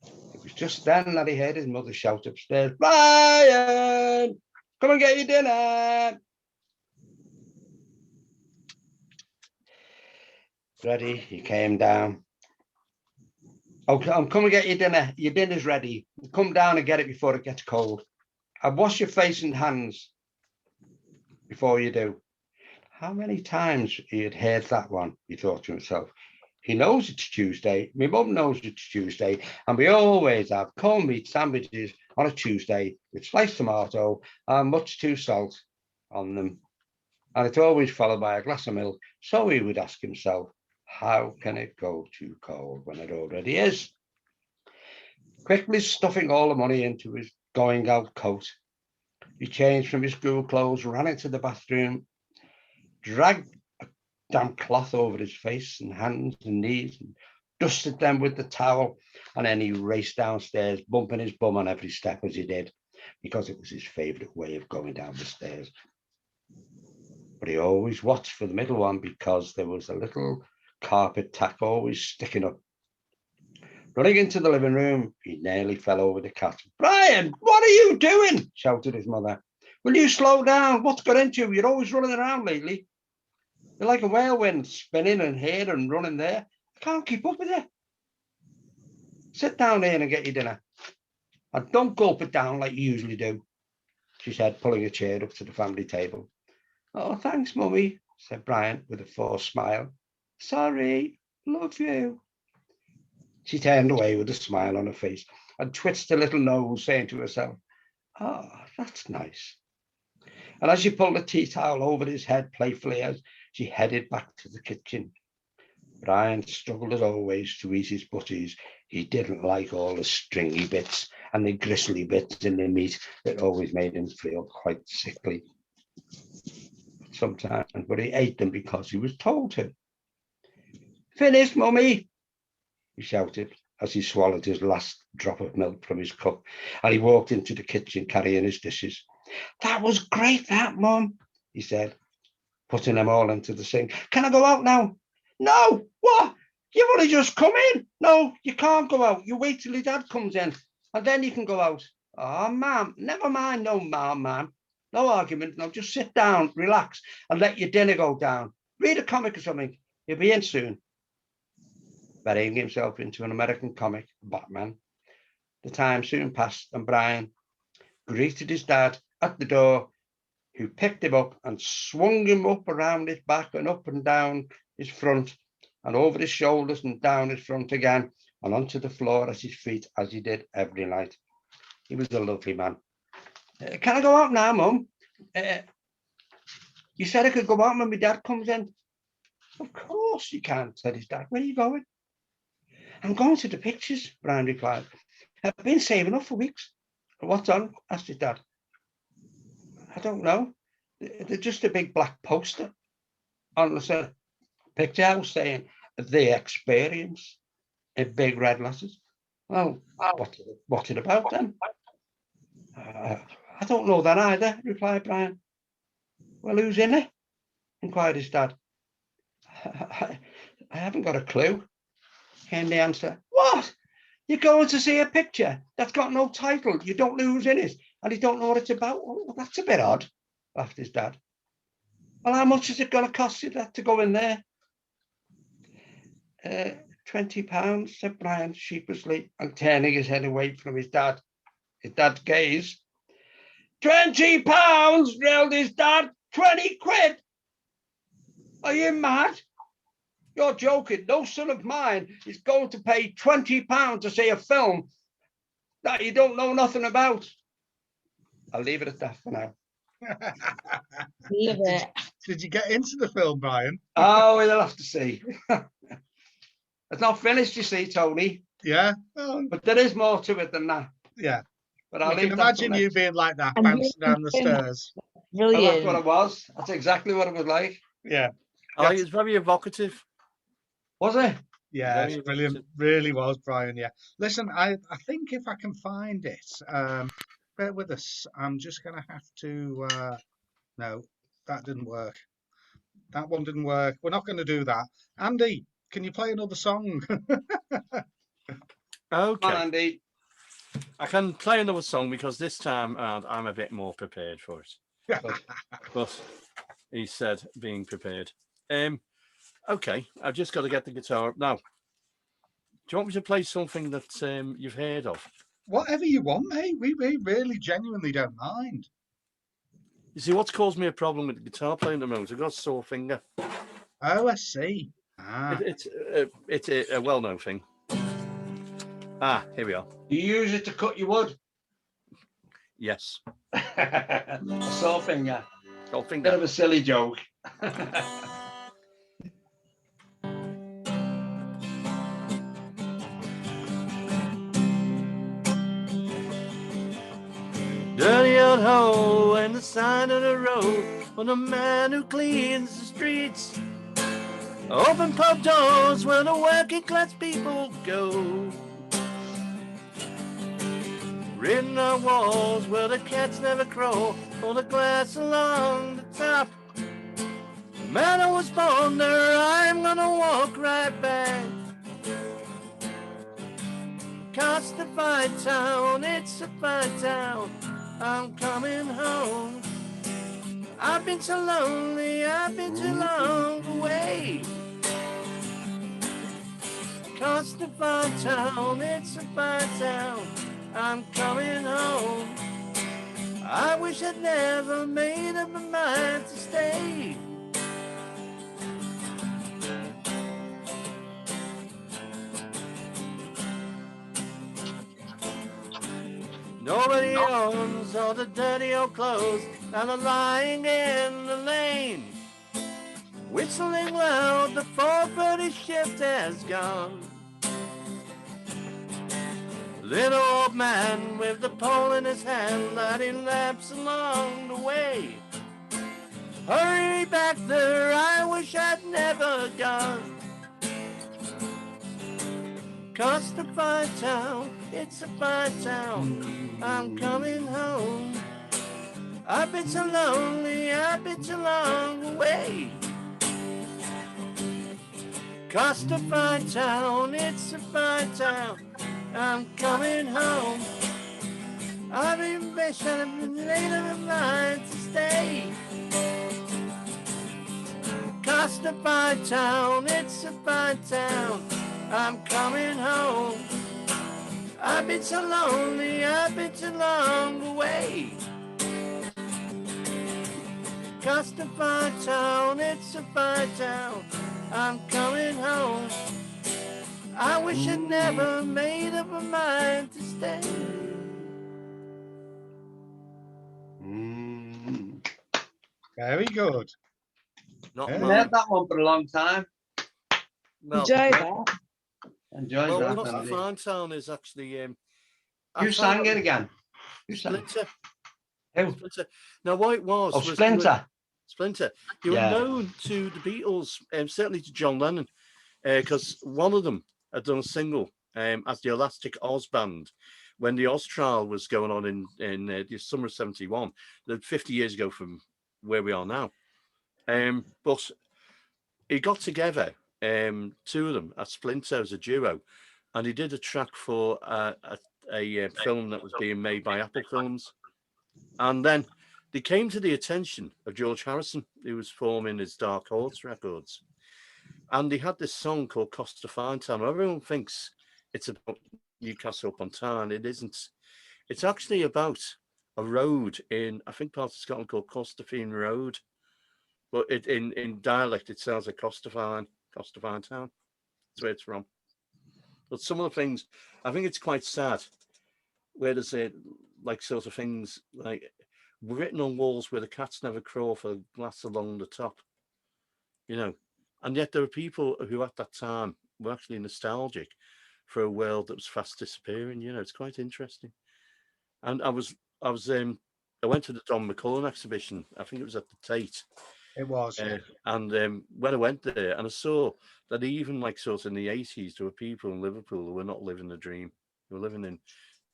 It was just then that he heard his mother shout upstairs, "Brian, come and get your dinner." Ready, he came down. "Oh, I'm coming to get your dinner. Your dinner's ready. Come down and get it before it gets cold. I'll wash your face and hands before you do." How many times he had heard that one, he thought to himself. He knows it's Tuesday. My mum knows it's Tuesday. And we always have corned meat sandwiches on a Tuesday with sliced tomato and much too salt on them. And it's always followed by a glass of milk. So he would ask himself, how can it go too cold when it already is? Quickly stuffing all the money into his going out coat, he changed from his school clothes, ran into the bathroom, dragged a damp cloth over his face and hands and knees and dusted them with the towel, and then he raced downstairs, bumping his bum on every step as he did, because it was his favourite way of going down the stairs. But he always watched for the middle one, because there was a little carpet tack always sticking up. Running into the living room, he nearly fell over the cat. "Brian, what are you doing?" shouted his mother. "Will you slow down? What's got into you? You're always running around lately. You're like a whirlwind, spinning and here and running there. I can't keep up with you. Sit down here and get your dinner. And don't gulp it down like you usually do," she said, pulling a chair up to the family table. "Oh, thanks, Mummy," said Brian with a forced smile. "Sorry, love you." She turned away with a smile on her face and twitched her little nose, saying to herself, "Oh, that's nice." And as she pulled the tea towel over his head playfully as she headed back to the kitchen, Brian struggled as always to eat his butties. He didn't like all the stringy bits and the gristly bits in the meat that always made him feel quite sickly sometimes, but he ate them because he was told to. "Finished, Mummy," he shouted as he swallowed his last drop of milk from his cup, and he walked into the kitchen carrying his dishes. "That was great, that, Mum," he said, putting them all into the sink. "Can I go out now?" "No, what? You've only just come in." "No, you can't go out. You wait till your dad comes in, and then you can go out." "Oh, Ma'am, never mind. No, Ma'am. No argument. No, just sit down, relax, and let your dinner go down. Read a comic or something. He'll be in soon." burying himself into an American comic, Batman. The time soon passed, and Brian greeted his dad at the door, who picked him up and swung him up around his back and up and down his front and over his shoulders and down his front again and onto the floor at his feet, as he did every night. He was a lovely man. Can I go out now, Mum? You said I could go out when my dad comes in. Of course you can, said his dad. Where are you going? I'm going to the pictures, Brian replied. I've been saving up for weeks. What's on? Asked his dad. I don't know. They're just a big black poster on the picture house saying The Experience in big red letters. Well, what's it about then? I don't know that either, replied Brian. Well, who's in it? Inquired his dad. I haven't got a clue, came the answer. What? You're going to see a picture that's got no title. You don't know who's in it, and you don't know what it's about. Well, that's a bit odd, laughed his dad. Well, how much is it going to cost you to go in there? £20, said Brian sheepishly, and turning his head away from his dad. His dad's gaze. £20, yelled his dad. 20 quid. Are you mad? You're joking. No son of mine is going to pay £20 to see a film that you don't know nothing about. I'll leave it at that for now. Did you get into the film, Brian? Oh, we'll have to see. It's not finished, you see, Tony. Yeah. But there is more to it than that. Yeah. But I can imagine you being like that, And bouncing down the stairs. Brilliant. Well, that's what it was. That's exactly what it was like. Yeah. Oh, it's very evocative. Was it? Yeah, Very it's brilliant. evocative. Really was, Brian. Yeah. Listen, I think if I can find it, bear with us. I'm just going to have to. No, that didn't work. That one didn't work. We're not going to do that. Andy, can you play another song? Come Okay. on, Andy. I can play another song because this time around I'm a bit more prepared for it. But he said being prepared. Okay, I've just got to get the guitar up now. Do you want me to play something that you've heard of? Whatever you want, mate. We really genuinely don't mind. You see, what's caused me a problem with the guitar playing at the moment? I've got a sore finger. Oh, I see. Ah. It's a well-known thing. Ah, here we are. Do you use it to cut your wood? Yes. A sore finger. Sore Bit finger. of a silly joke. Dirty old hole in the side of the road for the man who cleans the streets. Open pub doors where the working class people go. Written on walls where the cats never crow, or the glass along the top. The man I was born there, I'm gonna walk right back. Cause the fine town, it's a fine town. I'm coming home. I've been so lonely, I've been too long away. Cause the fine town, it's a fine town. I'm coming home. I wish I'd never made up my mind to stay. Nobody owns all the dirty old clothes that are lying in the lane. Whistling loud, the 4:30 shift has gone. Little old man with the pole in his hand, lighting lamps along the way. Hurry back there, I wish I'd never gone. Cause the fine town, it's a fine town. I'm coming home. I've been so lonely, I've been too long away. Cause the fine town, it's a fine town. I'm coming home. I've been wishing I've been late of mine to stay. Cause the fine town, it's a fine town. I'm coming home. I've been so lonely, I've been too long away. It's a fine town, it's a fine town. I'm coming home. I wish I'd never made up my mind to stay. Very good. Not Yeah. I haven't mine. heard that one for a long time. Well, Enjoy that. Enjoy well, that. Lost Andy. Fine Town is actually. I You found sang out- it again. You sang. Splinter. Who? Splinter. Now, what it was. Oh, was Splinter. Splinter. They were Yeah. known to the Beatles, certainly to John Lennon, because one of them had done a single as the Elastic Oz Band when the Oz trial was going on in the summer of '71, 50 years ago from where we are now. But he got together, two of them, as Splinter as a duo, and he did a track for a film that was being made by Apple Films. And then they came to the attention of George Harrison, who was forming his Dark Horse Records. And he had this song called Costa Fine Town. Everyone thinks it's about Newcastle upon Tyne. It isn't. It's actually about a road in, I think, part of Scotland called Costafine Road. But in dialect, it sounds like Costafine Town. That's where it's from. But some of the things, I think it's quite sad. Where does it, like, sort of things like written on walls where the cats never crawl for glass along the top, you know. And yet there are people who at that time were actually nostalgic for a world that was fast disappearing. You know, it's quite interesting. And I went to the Don McCullum exhibition. I think it was at the Tate. It was. Yeah. And when I went there, and I saw that even like sort of in the 80s, there were people in Liverpool who were not living the dream. They were living in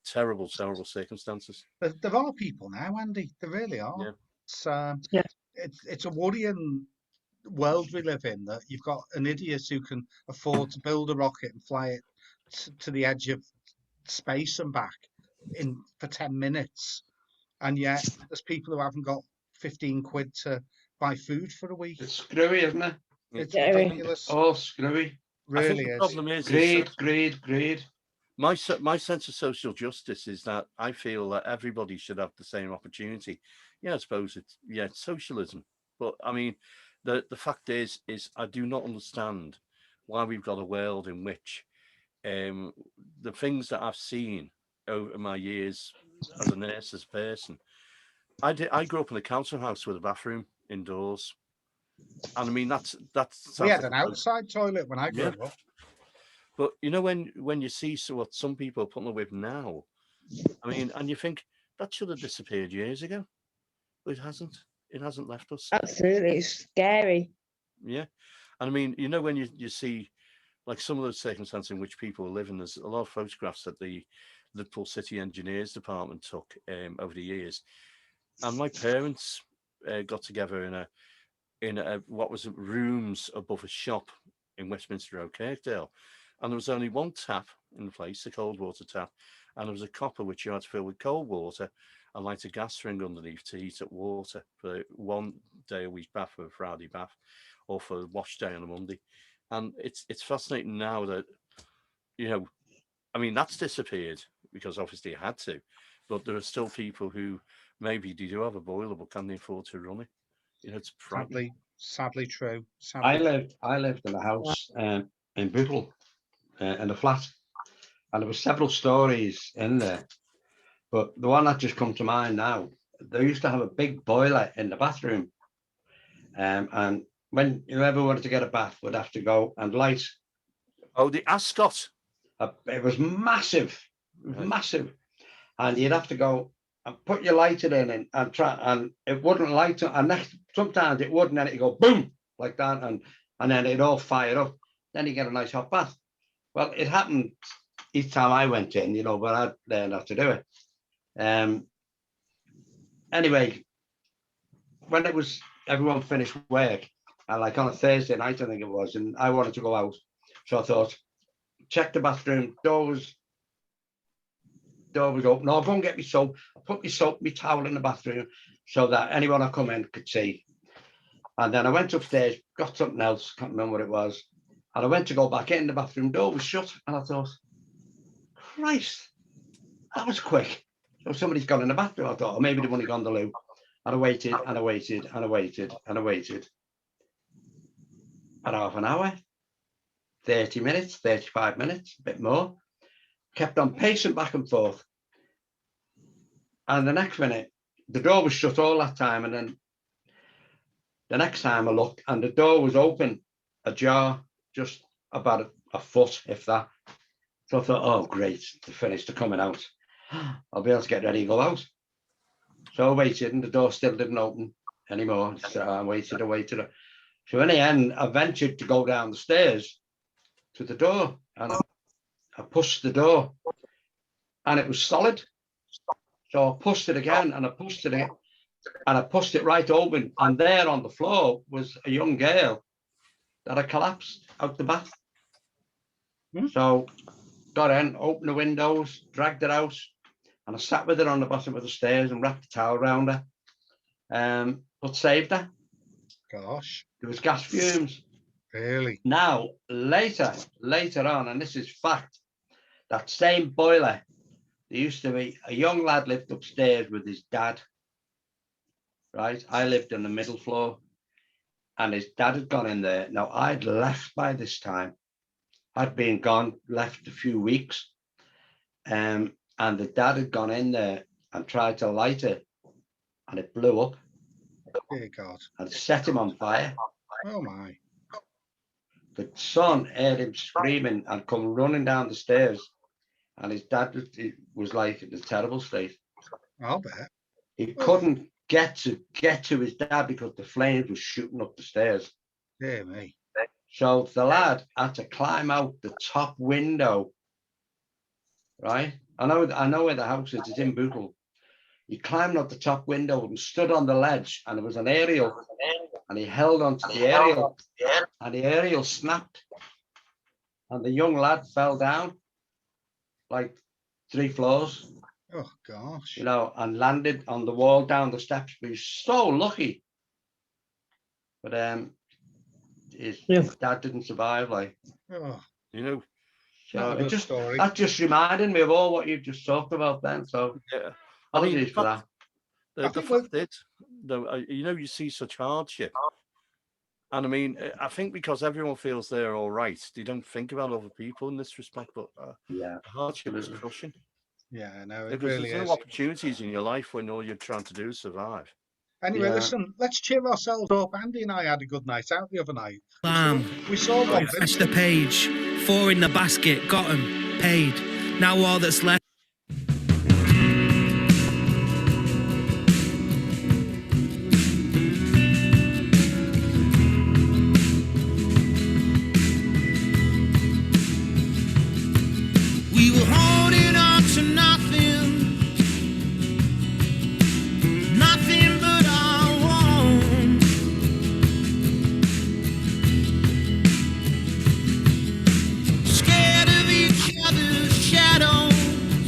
terrible, terrible circumstances. There are people now, Andy. There really are. Yeah. It's a worrying world we live in, that you've got an idiot who can afford to build a rocket and fly it to the edge of space and back for 10 minutes, and yet there's people who haven't got 15 quid to buy food for a week. It's screwy, isn't it? It's Yeah. ridiculous. All screwy. I think Really the is. problem is Greed. my sense of social justice is that I feel that everybody should have the same opportunity. Yeah, I suppose it's socialism, but I mean, the fact is I do not understand why we've got a world in which the things that I've seen over my years as a nurse, as a person. I grew up in a council house with a bathroom indoors, and I mean that's We had an outside toilet when I grew up. But you know, when you see what some people are putting up with now, I mean, and you think that should have disappeared years ago, but it hasn't. It hasn't left us. Absolutely, it's scary. Yeah, and I mean, you know, when you see like some of the circumstances in which people are living, there's a lot of photographs that the Liverpool City Engineers Department took over the years, and my parents got together in a what was rooms above a shop in Westminster Road, Kirkdale, and there was only one tap in the place, the cold water tap, and there was a copper which you had to fill with cold water and light a gas ring underneath to heat up water for 1 day a week bath, for a Friday bath, or for wash day on a Monday. And it's fascinating now that, you know, I mean, that's disappeared because obviously it had to, but there are still people who maybe they do have a boiler, but can they afford to run it? You know, it's Sadly true. I lived in a house in Bootle, in a flat, and there were several stories in there. But the one that just come to mind now, they used to have a big boiler in the bathroom, and when whoever wanted to get a bath would have to go and light. Oh, the Ascot. It was massive, massive, and you'd have to go and put your lighter in and try, and it wouldn't light, and sometimes it would, and then it'd go boom like that, and then it'd all fire up. Then you get a nice hot bath. Well, it happened each time I went in, you know, but I'd learned how to do it. Anyway, when it was everyone finished work, and like on a Thursday night, I think it was, and I wanted to go out, so I thought, check the bathroom, door was open. I'll go and get my soap. I put my soap, my towel in the bathroom so that anyone I come in could see. And then I went upstairs, got something else, can't remember what it was, And I went to go back in, the bathroom door was shut, and I thought, Christ, that was quick. So somebody's gone in the bathroom. I thought, oh, maybe they've only gone to the loo. And I waited, and I waited, and I waited, and I waited. About half an hour, 30 minutes, 35 minutes, a bit more. Kept on pacing back and forth. And the next minute, the door was shut all that time. And then the next time I looked, and the door was open, ajar, just about a foot, if that. So I thought, oh, great, they're finished, they're coming out. I'll be able to get ready to go out. So I waited, and the door still didn't open anymore. So I waited, I waited. So in the end, I ventured to go down the stairs to the door, and I pushed the door, and it was solid. So I pushed it again, and I pushed it again, and I pushed it right open. And there on the floor was a young girl that had collapsed out the bath. So got in, opened the windows, dragged her out, and I sat with her on the bottom of the stairs and wrapped the towel around her. But saved her. Gosh. There was gas fumes. Really? Now, later on, and this is fact, that same boiler, there used to be a young lad lived upstairs with his dad, right? I lived on the middle floor, and his dad had gone in there. Now, I'd left by this time. I'd been gone, left a few weeks, and the dad had gone in there and tried to light it, and it blew up. Dear God. And set him on fire. Oh, my. The son heard him screaming and come running down the stairs, and his dad was like in a terrible state. I'll bet. He couldn't get to his dad because the flames were shooting up the stairs. Dear me. So the lad had to climb out the top window. Right? I know where the house is. It's in Bootle. He climbed up the top window and stood on the ledge, and there was an aerial, and he held onto the aerial, and the aerial snapped, and the young lad fell down like 3 floors. Oh, gosh. You know, and landed on the wall down the steps. But he's so lucky. But his dad didn't survive. Like, Oh, You know, so Not a it good just story. that just reminded me of all what you've just talked about then. So yeah. apologies for that. I The think fact is, though, you know, you see such hardship. And I mean, I think because everyone feels they're all right, they don't think about other people in this respect. But Yeah. hardship is crushing. yeah, no, it Because really there's is. no opportunities in your life when all you're trying to do is survive. Anyway, Yeah. listen, let's cheer ourselves up. Andy and I had a good night out the other night. Bam. We saw one. didn't Refresh the page. 4 in the basket. Got 'em. Paid. Now all that's left. We were holding on to nothing. Nothing but our own. Scared of each other's shadows.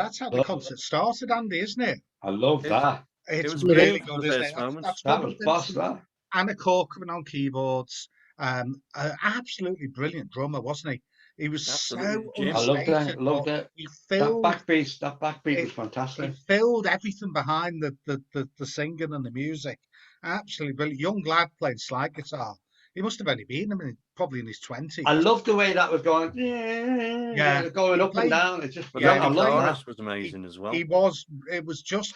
that's how the Oh. concert started, Andy, isn't it? I love It- that. It's was really brilliant good, from the isn't first it? That's, moment. that's That Robert was boss, Vincent, that. Anna Corcoran on keyboards. Absolutely brilliant drummer, wasn't he? He was Absolutely, so Jim. I loved that. understated, Loved but that. he That filled backbeat was he fantastic. filled everything behind the singing and the music. Absolutely brilliant. Young lad playing slide guitar. He must have only been probably in his 20s. I loved the way that was going. Yeah, going he up and played- down. It's just But Yeah, that I love that. guitarist was amazing as well. It was just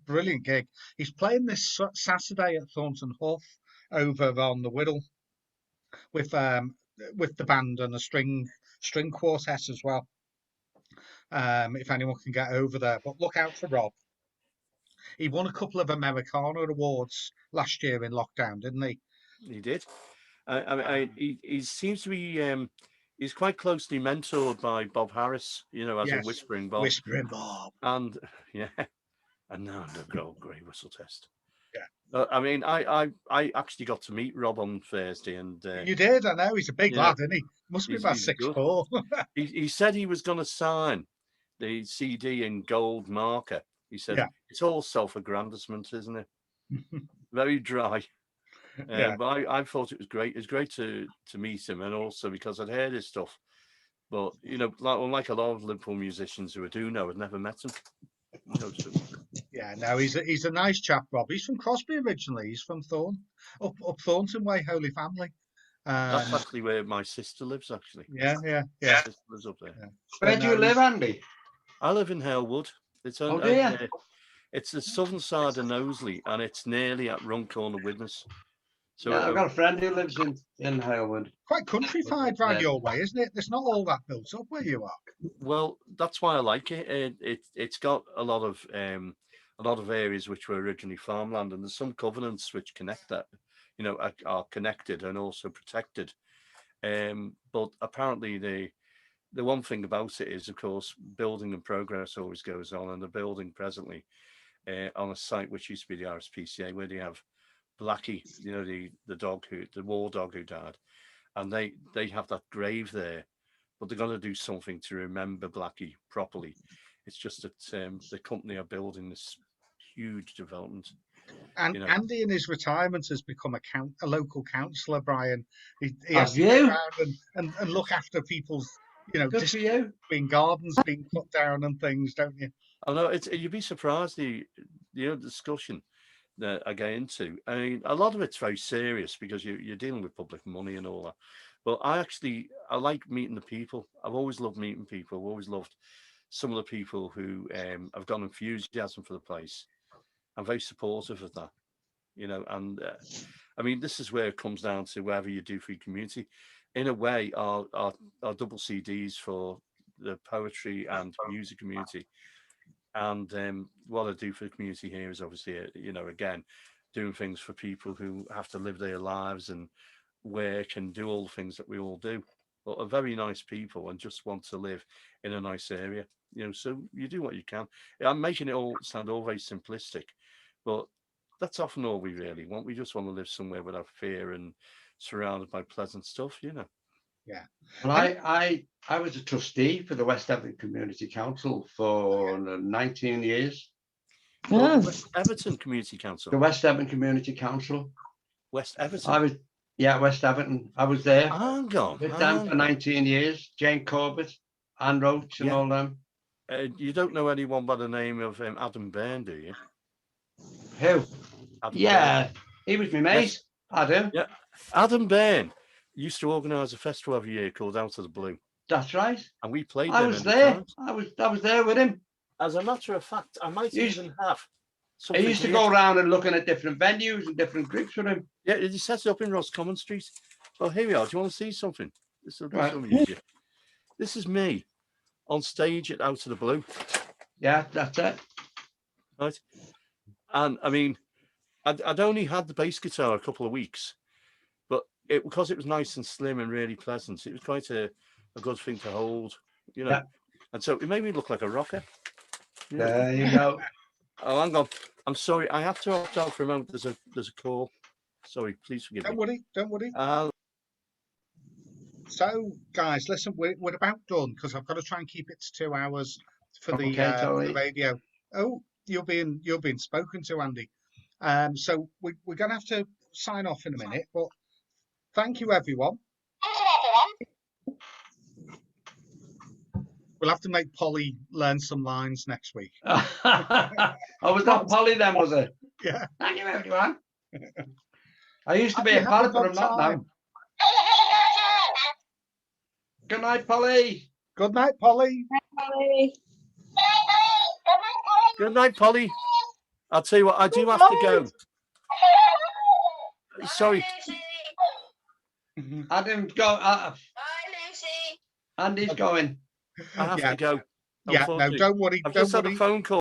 brilliant gig. He's playing this Saturday at Thornton Huff over on the Whittle with the band and a string quartet as well. If anyone can get over there, but look out for Rob. He won a couple of Americana awards last year in lockdown, didn't he? He did. He seems to be. He's quite closely mentored by Bob Harris, as a Yes, Whispering Bob. Whispering Bob. And yeah, and now the Grey Whistle Test. Yeah. I actually got to meet Rob on Thursday, and You did, I know. He's a big Yeah. lad, isn't he? Must be about He's good. 6'4". he said he was going to sign the CD in gold marker. He said, Yeah. It's all self-aggrandizement, isn't it? Very dry. Yeah. But I thought it was great. It's great to meet him, and also because I'd heard his stuff. But like a lot of Liverpool musicians who I do know, I'd never met him. Yeah, no, he's a nice chap, Rob. He's from Crosby originally. He's from up Thornton Way, Holy Family. That's actually where my sister lives. Actually, Yeah. My sister lives up there. Yeah. Where do you live, Andy? I live in Halewood. It's Oh, do you? it's the southern side of Knowsley, and it's nearly at Runcorn and Widnes. So Yeah, I've got a friend who lives in Halewood. Quite countrified round Yeah. your way, isn't it? There's not all that built up where you are. Well, that's why I like it. It's got a lot of areas which were originally farmland, and there's some covenants which connect that, are connected and also protected. But apparently the one thing about it is, of course, building and progress always goes on, and they're building presently on a site which used to be the RSPCA, where they have Blackie, the war dog who died, and they have that grave there. But they're going to do something to remember Blackie properly. It's just that the company are building this huge development. And Andy in his retirement has become a local councillor, Brian. He has Have to you? go around and look after people's, Good for you. gardens being cut down and things, don't you? I know you'd be surprised the discussion that I get into. I mean, a lot of it's very serious because you're dealing with public money and all that. But I like meeting the people. I've always loved meeting people. I've always loved some of the people who have got enthusiasm for the place. I'm very supportive of that, and I mean, this is where it comes down to whatever you do for your community. In a way, our double CDs for the poetry and music community. And what I do for the community here is obviously, again, doing things for people who have to live their lives and work and do all the things that we all do, but are very nice people and just want to live in a nice area. So you do what you can. I'm making it all sound all very simplistic, but that's often all we really want. We just want to live somewhere without fear and surrounded by pleasant stuff, Yeah. Well, I was a trustee for the West Everton Community Council for 19 years. West Everton Community Council. The West Everton Community Council. West Everton. West Everton. I was there. Hang on. With them for 19 years. Jane Corbett, Anne Roach, and all them. You don't know anyone by the name of Adam Byrne, do you? Who? Adam Yeah, Byrne. he was my mate. Yes. Adam. Yeah, Adam Byrne used to organise a festival every year called Out of the Blue, That's right. and we played. I there was many there. times. I was there with him. As a matter of fact, I might even have. I used to go around and looking at different venues and different groups with him. Yeah, he set it up in Roscommon Street. Well, here we are. Do you want to see something? This will Right. amuse you. This is me on stage at Out of the Blue. Yeah, that's it. Right. And I mean, I'd only had the bass guitar a couple of weeks, but because it was nice and slim and really pleasant, it was quite a good thing to hold, Yeah. And so it made me look like a rocker. There you go. Oh, hang on. I'm sorry. I have to opt out for a moment. There's a call. Sorry. Please forgive me. Don't worry. So, guys, listen, we're about done because I've got to try and keep it to 2 hours for the Okay, Tony. radio. Oh, you're being spoken to, Andy. So we're going to have to sign off in a minute, but thank you, everyone. Thank you, everyone. We'll have to make Polly learn some lines next week. I was not Polly then, was it? Yeah. Thank you, everyone. I used to Have be you a had parrot, a but good I'm not time? now. Good night, Polly. Good night, Polly. Bye. Good night, Polly. I'll tell you what, I do have to go. Sorry. Adam's go. Bye, Lucy. Andy's going. I have to go. Yeah, no, Unfortunately. don't worry. I've Don't just had worry. a phone call.